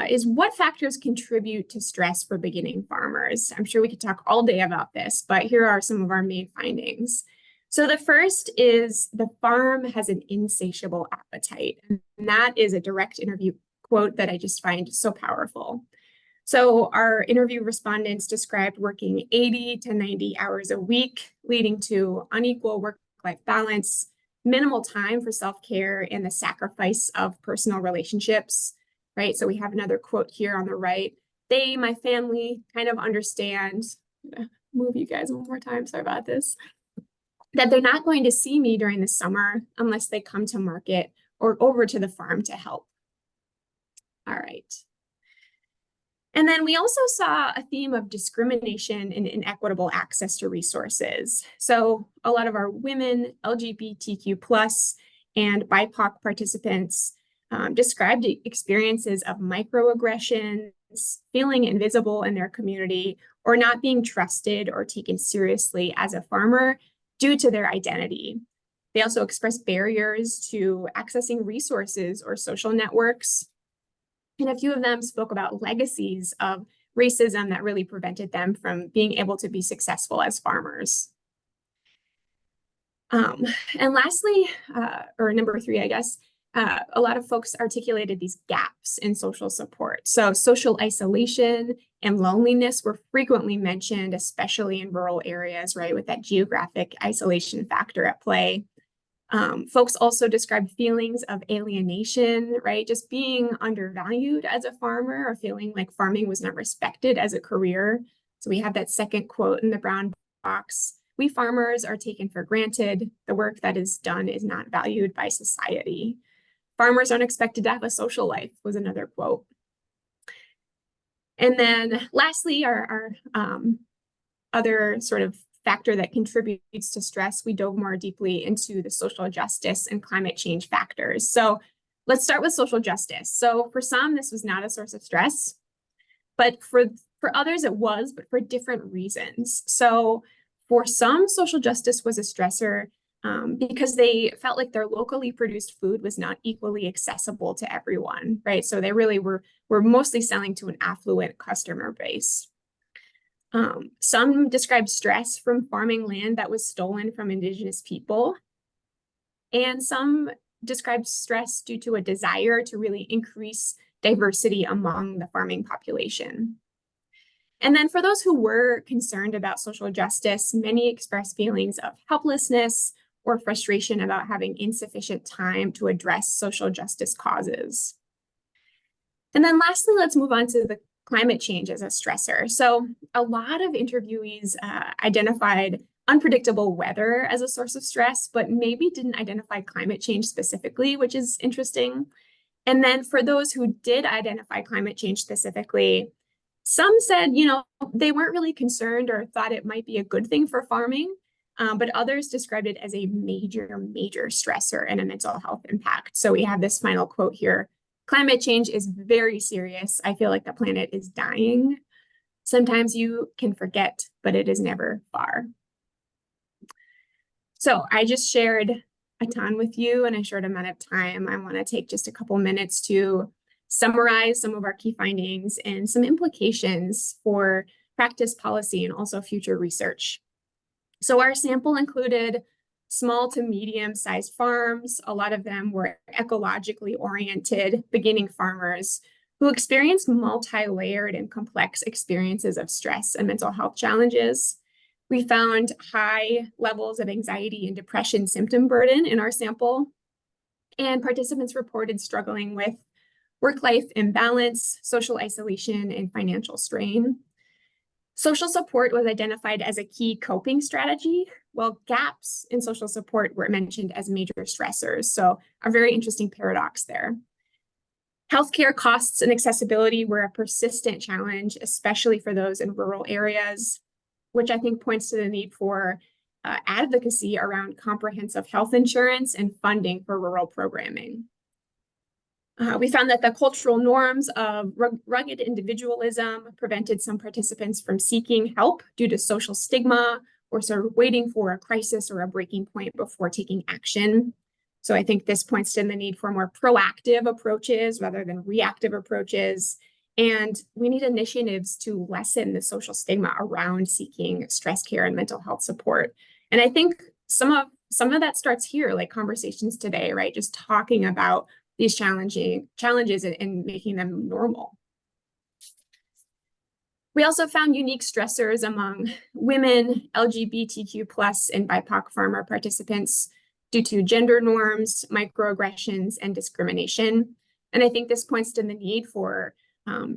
is what factors contribute to stress for beginning farmers. I'm sure we could talk all day about this, but here are some of our main findings. So the first is the farm has an insatiable appetite. And that is a direct interview quote that I just find so powerful. So our interview respondents described working 80 to 90 hours a week, leading to unequal work-life balance, minimal time for self-care, and the sacrifice of personal relationships, right? So we have another quote here on the right. They, my family, kind of understand, I'm gonna move you guys one more time, sorry about this, that they're not going to see me during the summer unless they come to market or over to the farm to help. All right. And then we also saw a theme of discrimination and inequitable access to resources. So a lot of our women, LGBTQ+, and BIPOC participants described experiences of microaggressions, feeling invisible in their community, or not being trusted or taken seriously as a farmer due to their identity. They also expressed barriers to accessing resources or social networks. And a few of them spoke about legacies of racism that really prevented them from being able to be successful as farmers. And lastly, or number 3, I guess, a lot of folks articulated these gaps in social support. So social isolation and loneliness were frequently mentioned, especially in rural areas, right, with that geographic isolation factor at play. Folks also described feelings of alienation, right? Just being undervalued as a farmer or feeling like farming was not respected as a career. So we have that second quote in the brown box. We farmers are taken for granted. The work that is done is not valued by society. Farmers aren't expected to have a social life was another quote. And then lastly, our other sort of factor that contributes to stress, we dove more deeply into the social justice and climate change factors. So let's start with social justice. So for some, this was not a source of stress, but for others it was, but for different reasons. So for some, social justice was a stressor because they felt like their locally produced food was not equally accessible to everyone, right? So they really were mostly selling to an affluent customer base. Some described stress from farming land that was stolen from Indigenous people. And some described stress due to a desire to really increase diversity among the farming population. And then for those who were concerned about social justice, many expressed feelings of helplessness or frustration about having insufficient time to address social justice causes. And then lastly, let's move on to the climate change as a stressor. So a lot of interviewees identified unpredictable weather as a source of stress, but maybe didn't identify climate change specifically, which is interesting. And then for those who did identify climate change specifically, some said, they weren't really concerned or thought it might be a good thing for farming, but others described it as a major, major stressor and a mental health impact. So we have this final quote here. Climate change is very serious. I feel like the planet is dying. Sometimes you can forget, but it is never far. So I just shared a ton with you in a short amount of time. I want to take just a couple minutes to summarize some of our key findings and some implications for practice, policy, and also future research. So our sample included small to medium-sized farms. A lot of them were ecologically oriented beginning farmers who experienced multi-layered and complex experiences of stress and mental health challenges. We found high levels of anxiety and depression symptom burden in our sample, and participants reported struggling with work-life imbalance, social isolation, and financial strain. Social support was identified as a key coping strategy, while gaps in social support were mentioned as major stressors. So a very interesting paradox there. Healthcare costs and accessibility were a persistent challenge, especially for those in rural areas, which I think points to the need for advocacy around comprehensive health insurance and funding for rural programming. We found that the cultural norms of rugged individualism prevented some participants from seeking help due to social stigma or sort of waiting for a crisis or a breaking point before taking action. So I think this points to the need for more proactive approaches rather than reactive approaches. And we need initiatives to lessen the social stigma around seeking stress care and mental health support. And I think some of that starts here, like conversations today, right? Just talking about these challenges and making them normal. We also found unique stressors among women, LGBTQ+, and BIPOC farmer participants due to gender norms, microaggressions, and discrimination. And I think this points to the need for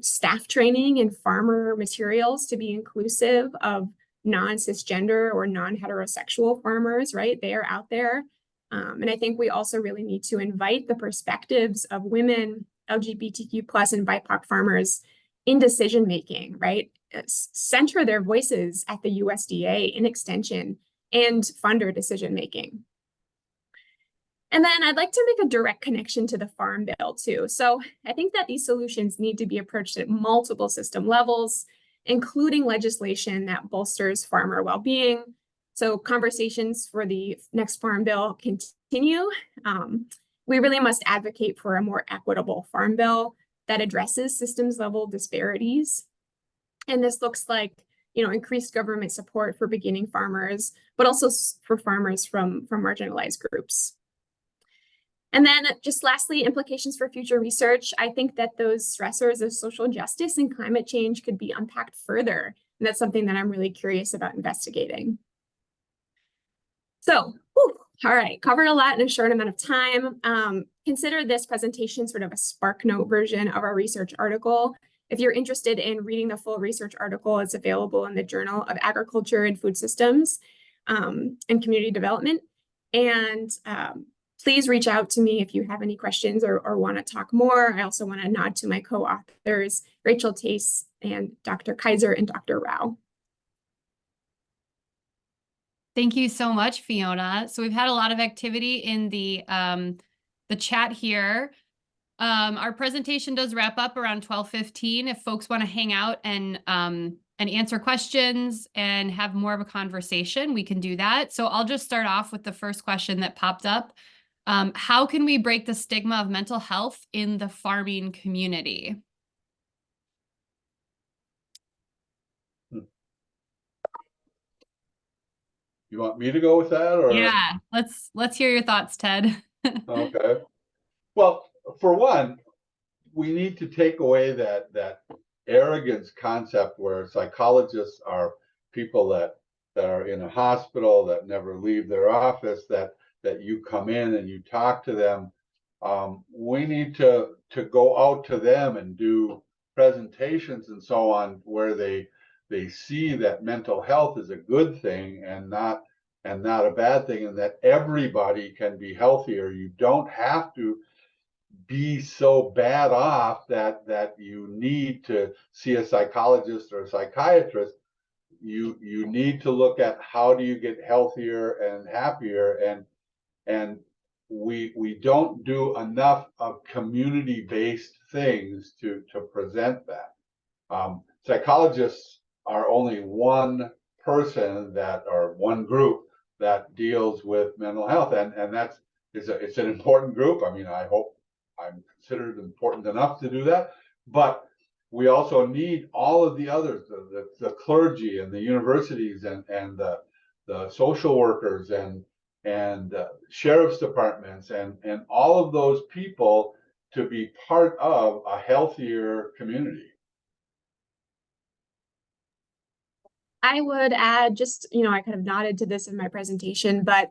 staff training and farmer materials to be inclusive of non-cisgender or non-heterosexual farmers, right? They are out there. And I think we also really need to invite the perspectives of women, LGBTQ+, and BIPOC farmers in decision-making, right? Center their voices at the USDA in extension and funder decision-making. And then I'd like to make a direct connection to the Farm Bill too. So I think that these solutions need to be approached at multiple system levels, including legislation that bolsters farmer well-being. So conversations for the next Farm Bill continue. We really must advocate for a more equitable Farm Bill that addresses systems level disparities. And this looks like, increased government support for beginning farmers, but also for farmers from marginalized groups. And then just lastly, implications for future research. I think that those stressors of social justice and climate change could be unpacked further. And that's something that I'm really curious about investigating. So, all right, covered a lot in a short amount of time. Consider this presentation sort of a SparkNote version of our research article. If you're interested in reading the full research article, it's available in the Journal of Agriculture and Food Systems and Community Development. And please reach out to me if you have any questions or want to talk more. I also want to nod to my co-authors, Rachel Tace and Dr. Kaiser and Dr. Rao. Thank you so much, Fiona. So we've had a lot of activity in the chat here. Our presentation does wrap up around 12:15. If folks want to hang out and answer questions and have more of a conversation, we can do that. So I'll just start off with the first question that popped up. How can we break the stigma of mental health in the farming community? You want me to go with that, or? Yeah, let's hear your thoughts, Ted. Okay. Well, for one, we need to take away that arrogance concept where psychologists are people that are in a hospital, that never leave their office, that you come in and you talk to them. We need to go out to them and do presentations and so on, where they see that mental health is a good thing and not a bad thing, and that everybody can be healthier. You don't have to be so bad off that you need to see a psychologist or a psychiatrist. You need to look at how do you get healthier and happier, and we don't do enough of community-based things to present that. Psychologists are only one person or one group that deals with mental health, and it's an important group. I mean, I hope I'm considered important enough to do that, but we also need all of the others, the clergy and the universities and the social workers and sheriff's departments and all of those people to be part of a healthier community. I would add just, I kind of nodded to this in my presentation, but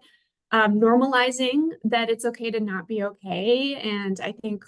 normalizing that it's okay to not be okay. And I think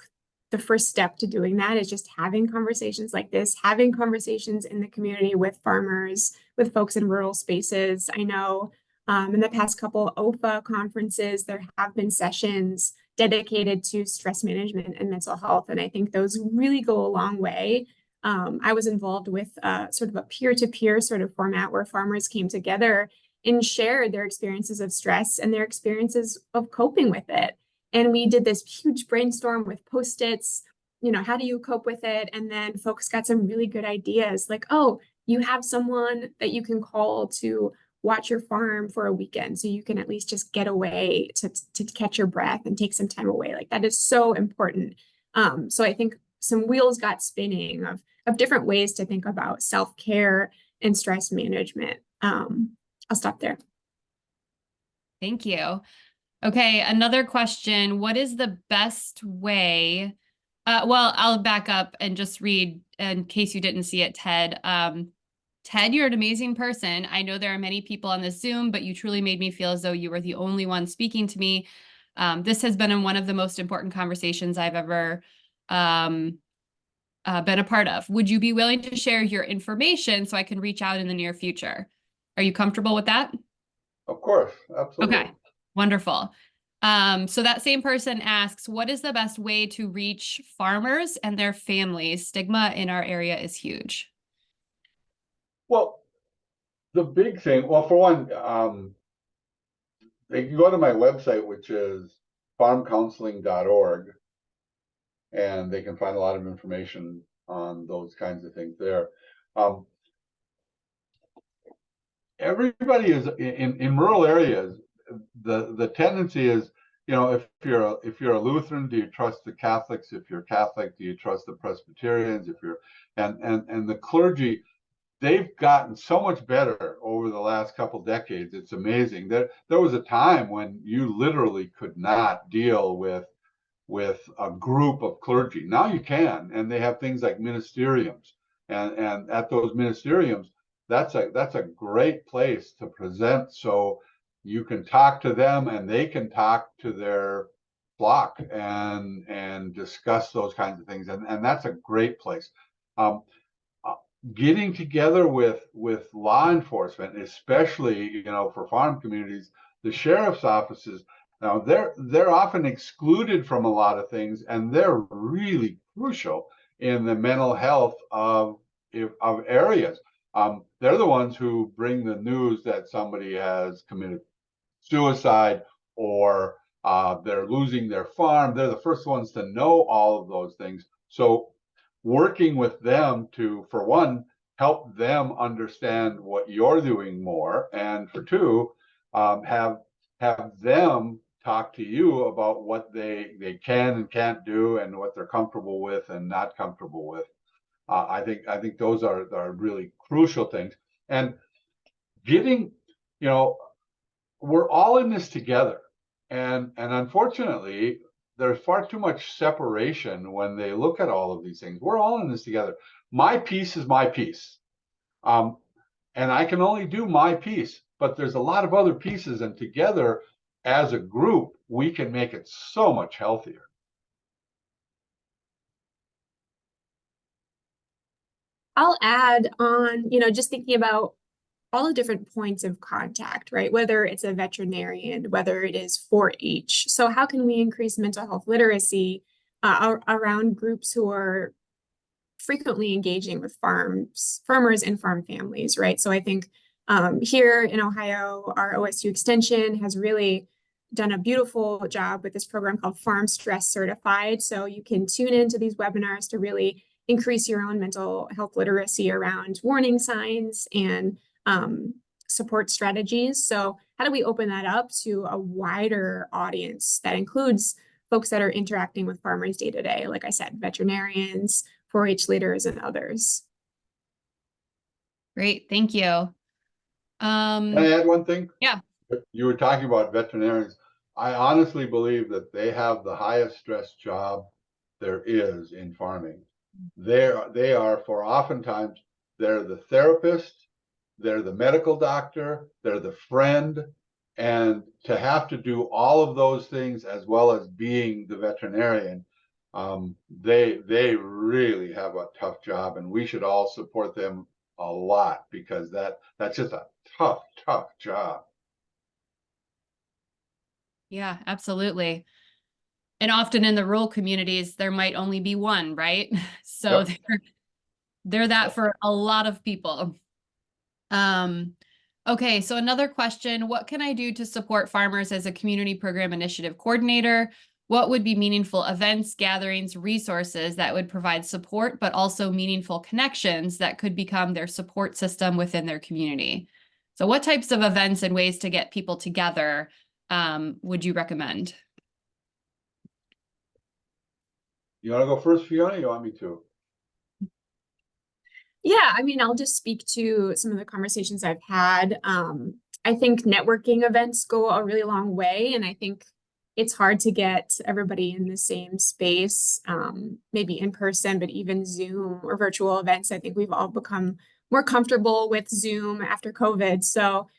the first step to doing that is just having conversations like this, having conversations in the community with farmers, with folks in rural spaces. I know in the past couple OFA conferences, there have been sessions dedicated to stress management and mental health. And I think those really go a long way. I was involved with sort of a peer-to-peer sort of format where farmers came together and shared their experiences of stress and their experiences of coping with it. And we did this huge brainstorm with Post-its, how do you cope with it? And then folks got some really good ideas like, oh, you have someone that you can call to watch your farm for a weekend, so you can at least just get away to catch your breath and take some time away. Like that is so important. So I think some wheels got spinning of different ways to think about self-care and stress management. I'll stop there. Thank you. Okay, another question. What is the best way? Well, I'll back up and just read in case you didn't see it, Ted. Ted, you're an amazing person. I know there are many people on this Zoom, but you truly made me feel as though you were the only one speaking to me. This has been one of the most important conversations I've ever been a part of. Would you be willing to share your information so I can reach out in the near future? Are you comfortable with that? Of course, absolutely. Okay, wonderful. So that same person asks, what is the best way to reach farmers and their families? Stigma in our area is huge. Well, the big thing, well, for one, they can go to my website, which is farmcounseling.org, and they can find a lot of information on those kinds of things there. Everybody is in rural areas. The tendency is, if you're a Lutheran, do you trust the Catholics? If you're Catholic, do you trust the Presbyterians? If you're and the clergy, they've gotten so much better over the last couple decades. It's amazing. There was a time when you literally could not deal with a group of clergy. Now you can, and they have things like ministeriums, and at those ministeriums, that's a great place to present. So you can talk to them, and they can talk to their flock and discuss those kinds of things, and that's a great place. Getting together with law enforcement, especially for farm communities, the sheriff's offices. Now they're often excluded from a lot of things, and they're really crucial in the mental health of areas. they're the ones who bring the news that somebody has committed suicide or they're losing their farm. They're the first ones to know all of those things. So working with them to, for one, help them understand what you're doing more, and for two, have them talk to you about what they can and can't do and what they're comfortable with and not comfortable with. I think those are really crucial things. And getting, we're all in this together, and unfortunately, there's far too much separation when they look at all of these things. We're all in this together. My piece is my piece, and I can only do my piece. But there's a lot of other pieces, and together, as a group, we can make it so much healthier. I'll add on, just thinking about all the different points of contact, right? Whether it's a veterinarian, whether it is 4-H. So how can we increase mental health literacy around groups who are frequently engaging with farmers and farm families, right? So I think here in Ohio, our OSU Extension has really done a beautiful job with this program called Farm Stress Certified. So you can tune into these webinars to really increase your own mental health literacy around warning signs and support strategies. So how do we open that up to a wider audience that includes folks that are interacting with farmers day to day? Like I said, veterinarians, 4-H leaders, and others. Great, thank you. Can I add one thing? Yeah. You were talking about veterinarians. I honestly believe that they have the highest stress job there is in farming. They are for oftentimes, they're the therapist, they're the medical doctor, they're the friend, and to have to do all of those things as well as being the veterinarian, they really have a tough job, and we should all support them a lot, because that's just a tough job. Yeah, absolutely. And often in the rural communities, there might only be one, right? So Yep. they're that for a lot of people. Okay, so another question, what can I do to support farmers as a community program initiative coordinator? What would be meaningful events, gatherings, resources that would provide support, but also meaningful connections that could become their support system within their community? So what types of events and ways to get people together would you recommend? You want to go first, Fiona? You want me to? Yeah, I mean, I'll just speak to some of the conversations I've had. I think networking events go a really long way, and I think it's hard to get everybody in the same space, maybe in person, but even Zoom or virtual events. I think we've all become more comfortable with Zoom after COVID. So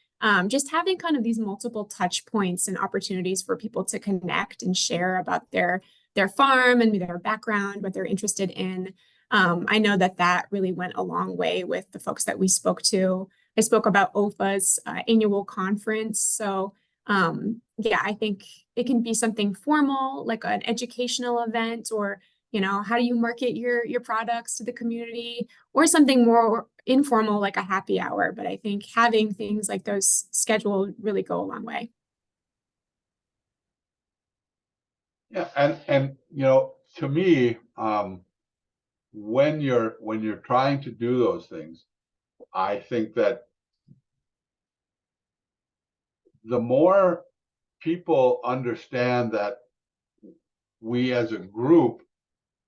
just having kind of these multiple touch points and opportunities for people to connect and share about their farm and their background, what they're interested in. I know that really went a long way with the folks that we spoke to. I spoke about OFA's annual conference. So yeah, I think it can be something formal, like an educational event, or, how do you market your products to the community, or something more informal, like a happy hour. But I think having things like those scheduled really go a long way. Yeah, and to me, when you're trying to do those things, I think that the more people understand that we as a group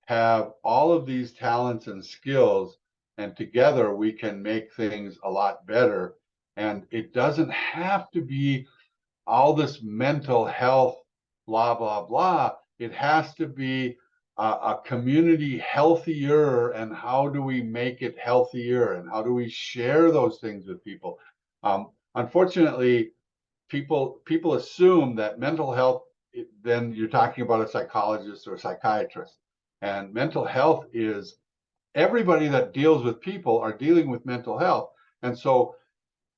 have all of these talents and skills, and together we can make things a lot better. And it doesn't have to be all this mental health, blah, blah, blah. It has to be a community healthier, and how do we make it healthier, and how do we share those things with people? Unfortunately, people assume that mental health, then you're talking about a psychologist or a psychiatrist. And mental health is everybody that deals with people are dealing with mental health. And so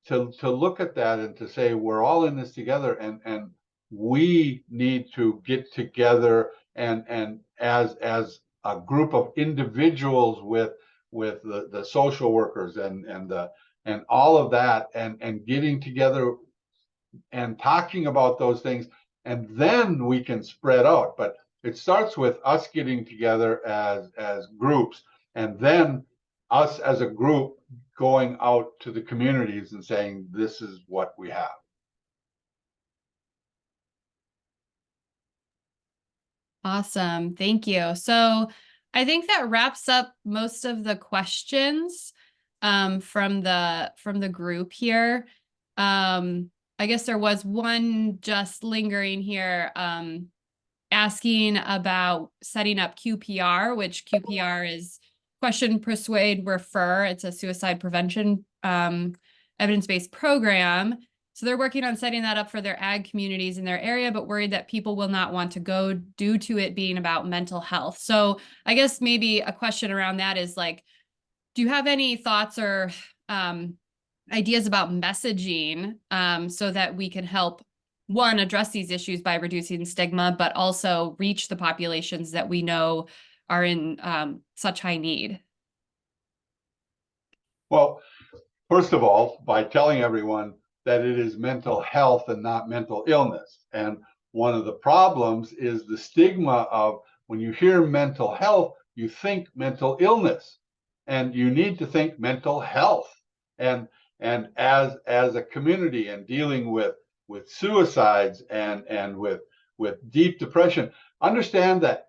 to look at that and to say we're all in this together, and we need to get together and as a group of individuals with the social workers and all of that, and getting together and talking about those things, and then we can spread out. But it starts with us getting together as groups, and then us as a group going out to the communities and saying, this is what we have. Awesome. Thank you. So I think that wraps up most of the questions from the group here. I guess there was one just lingering here asking about setting up QPR, which QPR is question, persuade, refer. It's a suicide prevention evidence-based program. So they're working on setting that up for their ag communities in their area, but worried that people will not want to go due to it being about mental health. So I guess maybe a question around that is like, do you have any thoughts or ideas about messaging so that we can help, one, address these issues by reducing stigma, but also reach the populations that we know are in such high need? Well, first of all, by telling everyone that it is mental health and not mental illness. And one of the problems is the stigma of when you hear mental health, you think mental illness, and you need to think mental health. And as a community and dealing with suicides and with deep depression, understand that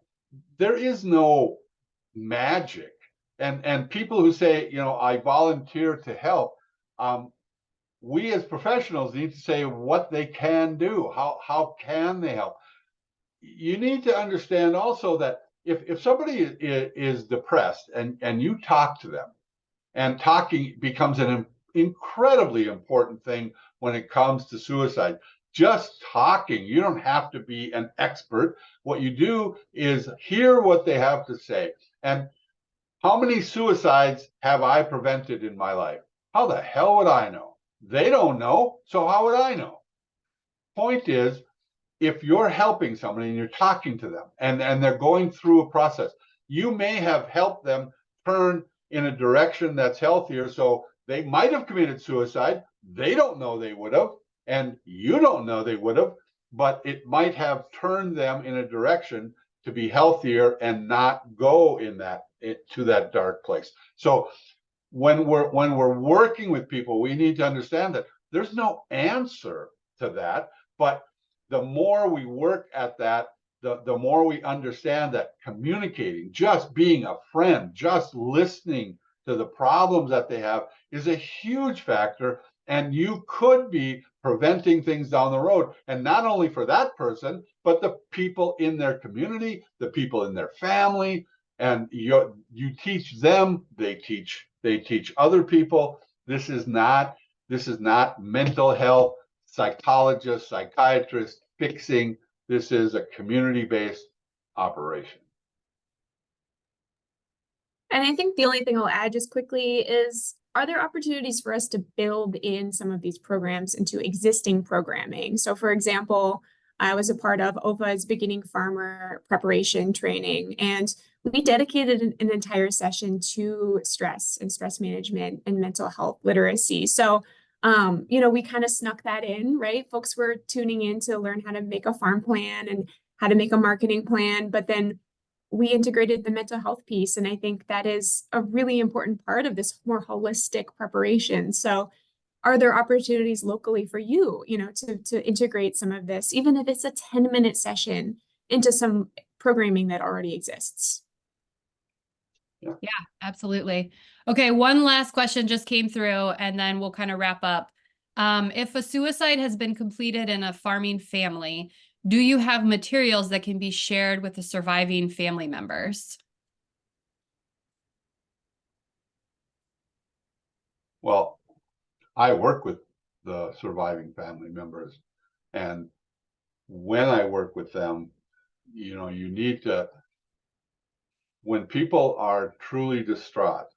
there is no magic. And people who say, you know, I volunteer to help, we as professionals need to say what they can do. How can they help? You need to understand also that if somebody is depressed and you talk to them, and talking becomes an incredibly important thing when it comes to suicide. Just talking, you don't have to be an expert. What you do is hear what they have to say. And how many suicides have I prevented in my life? How the hell would I know? They don't know, so how would I know? Point is, if you're helping somebody and you're talking to them and they're going through a process, you may have helped them turn in a direction that's healthier. So they might have committed suicide. They don't know they would have, and you don't know they would have, but it might have turned them in a direction to be healthier and not go in to that dark place. So when we're working with people, we need to understand that there's no answer to that, but the more we work at that, the more we understand that communicating, just being a friend, just listening to the problems that they have is a huge factor. And you could be preventing things down the road. And not only for that person, but the people in their community, the people in their family, and you teach them, they teach other people. This is not mental health, psychologists, psychiatrists fixing. This is a community-based operation. And I think the only thing I'll add just quickly is, are there opportunities for us to build in some of these programs into existing programming? So for example, I was a part of OVA's beginning farmer preparation training, and we dedicated an entire session to stress and stress management and mental health literacy. So you know, we kind of snuck that in, right? Folks were tuning in to learn how to make a farm plan and how to make a marketing plan, but then we integrated the mental health piece. And I think that is a really important part of this more holistic preparation. So are there opportunities locally for you, you know, to integrate some of this, even if it's a 10-minute session, into some programming that already exists? Yeah, absolutely. Okay, one last question just came through, and then we'll kind of wrap up. If a suicide has been completed in a farming family, do you have materials that can be shared with the surviving family members? Well, I work with the surviving family members, and when I work with them, you know, you need to, when people are truly distraught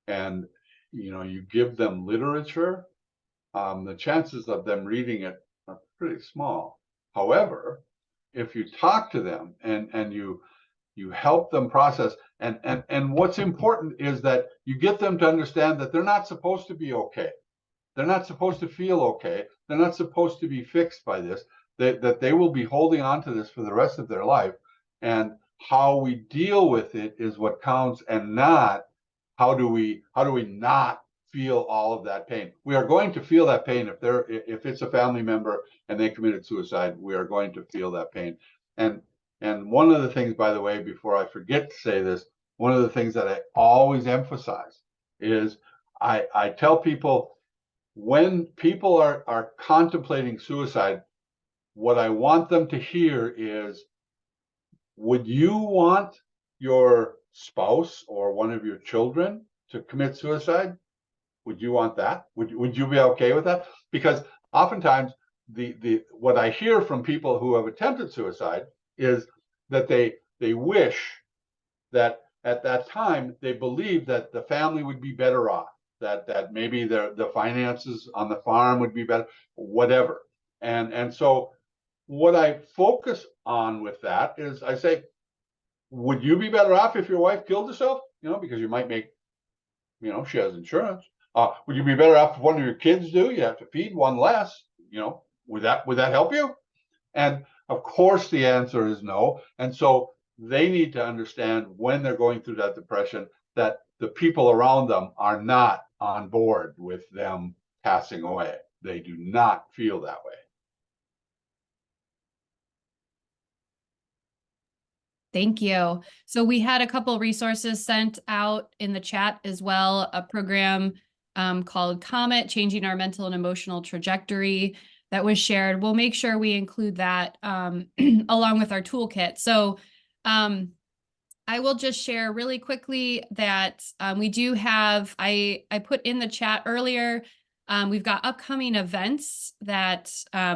and, you know, you give them literature, the chances of them reading it are pretty small. However, if you talk to them and you you help them process. And what's important is that you get them to understand that they're not supposed to be okay. They're not supposed to feel okay. They're not supposed to be fixed by this, that they will be holding on to this for the rest of their life. And how we deal with it is what counts, and not how do we not feel all of that pain. We are going to feel that pain if it's a family member and they committed suicide. We are going to feel that pain. And one of the things, by the way, before I forget to say this, one of the things that I always emphasize is I tell people, when people are contemplating suicide, what I want them to hear is, would you want your spouse or one of your children to commit suicide? Would you want that? Would you be okay with that? Because oftentimes what I hear from people who have attempted suicide is that they wish that at that time they believed that the family would be better off, that maybe the finances on the farm would be better, whatever. And so what I focus on with that is, I say, would you be better off if your wife killed herself? Because you might make, she has insurance. Would you be better off if one of your kids do? You have to feed one less. Would that help you? And of course the answer is no. And so they need to understand, when they're going through that depression, that the people around them are not on board with them passing away. They do not feel that way. Thank you. So we had a couple resources sent out in the chat as well, a program called COMET, Changing Our Mental and Emotional Trajectory, that was shared. We'll make sure we include that along with our toolkit. So I will just share really quickly that we do have, I put in the chat earlier, we've got upcoming events that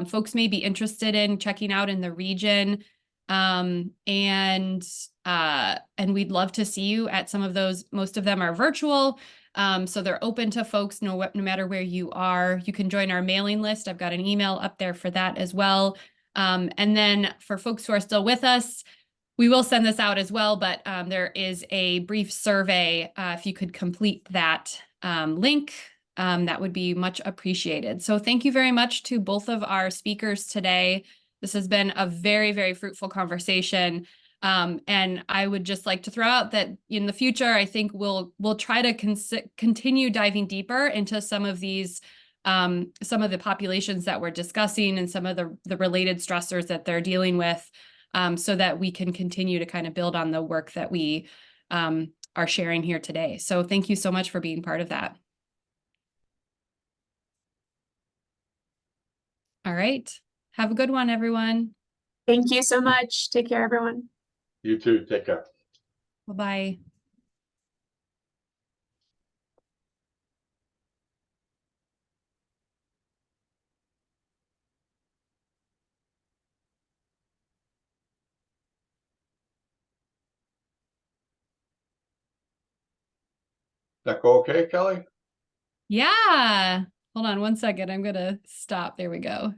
folks may be interested in checking out in the region. And we'd love to see you at some of those. Most of them are virtual. So they're open to folks no matter where you are. You can join our mailing list. I've got an email up there for that as well. And then for folks who are still with us, we will send this out as well, but there is a brief survey. If you could complete that link, that would be much appreciated. So thank you very much to both of our speakers today. This has been a very, very fruitful conversation. And I would just like to throw out that in the future, I think we'll try to continue diving deeper into some of these, some of the populations that we're discussing and some of the related stressors that they're dealing with, so that we can continue to kind of build on the work that we are sharing here today. So thank you so much for being part of that. All right. Have a good one, everyone. Thank you so much. Take care, everyone. You too. Take care. Bye-bye. That go okay, Kelly? Yeah. Hold on one second. I'm going to stop. There we go.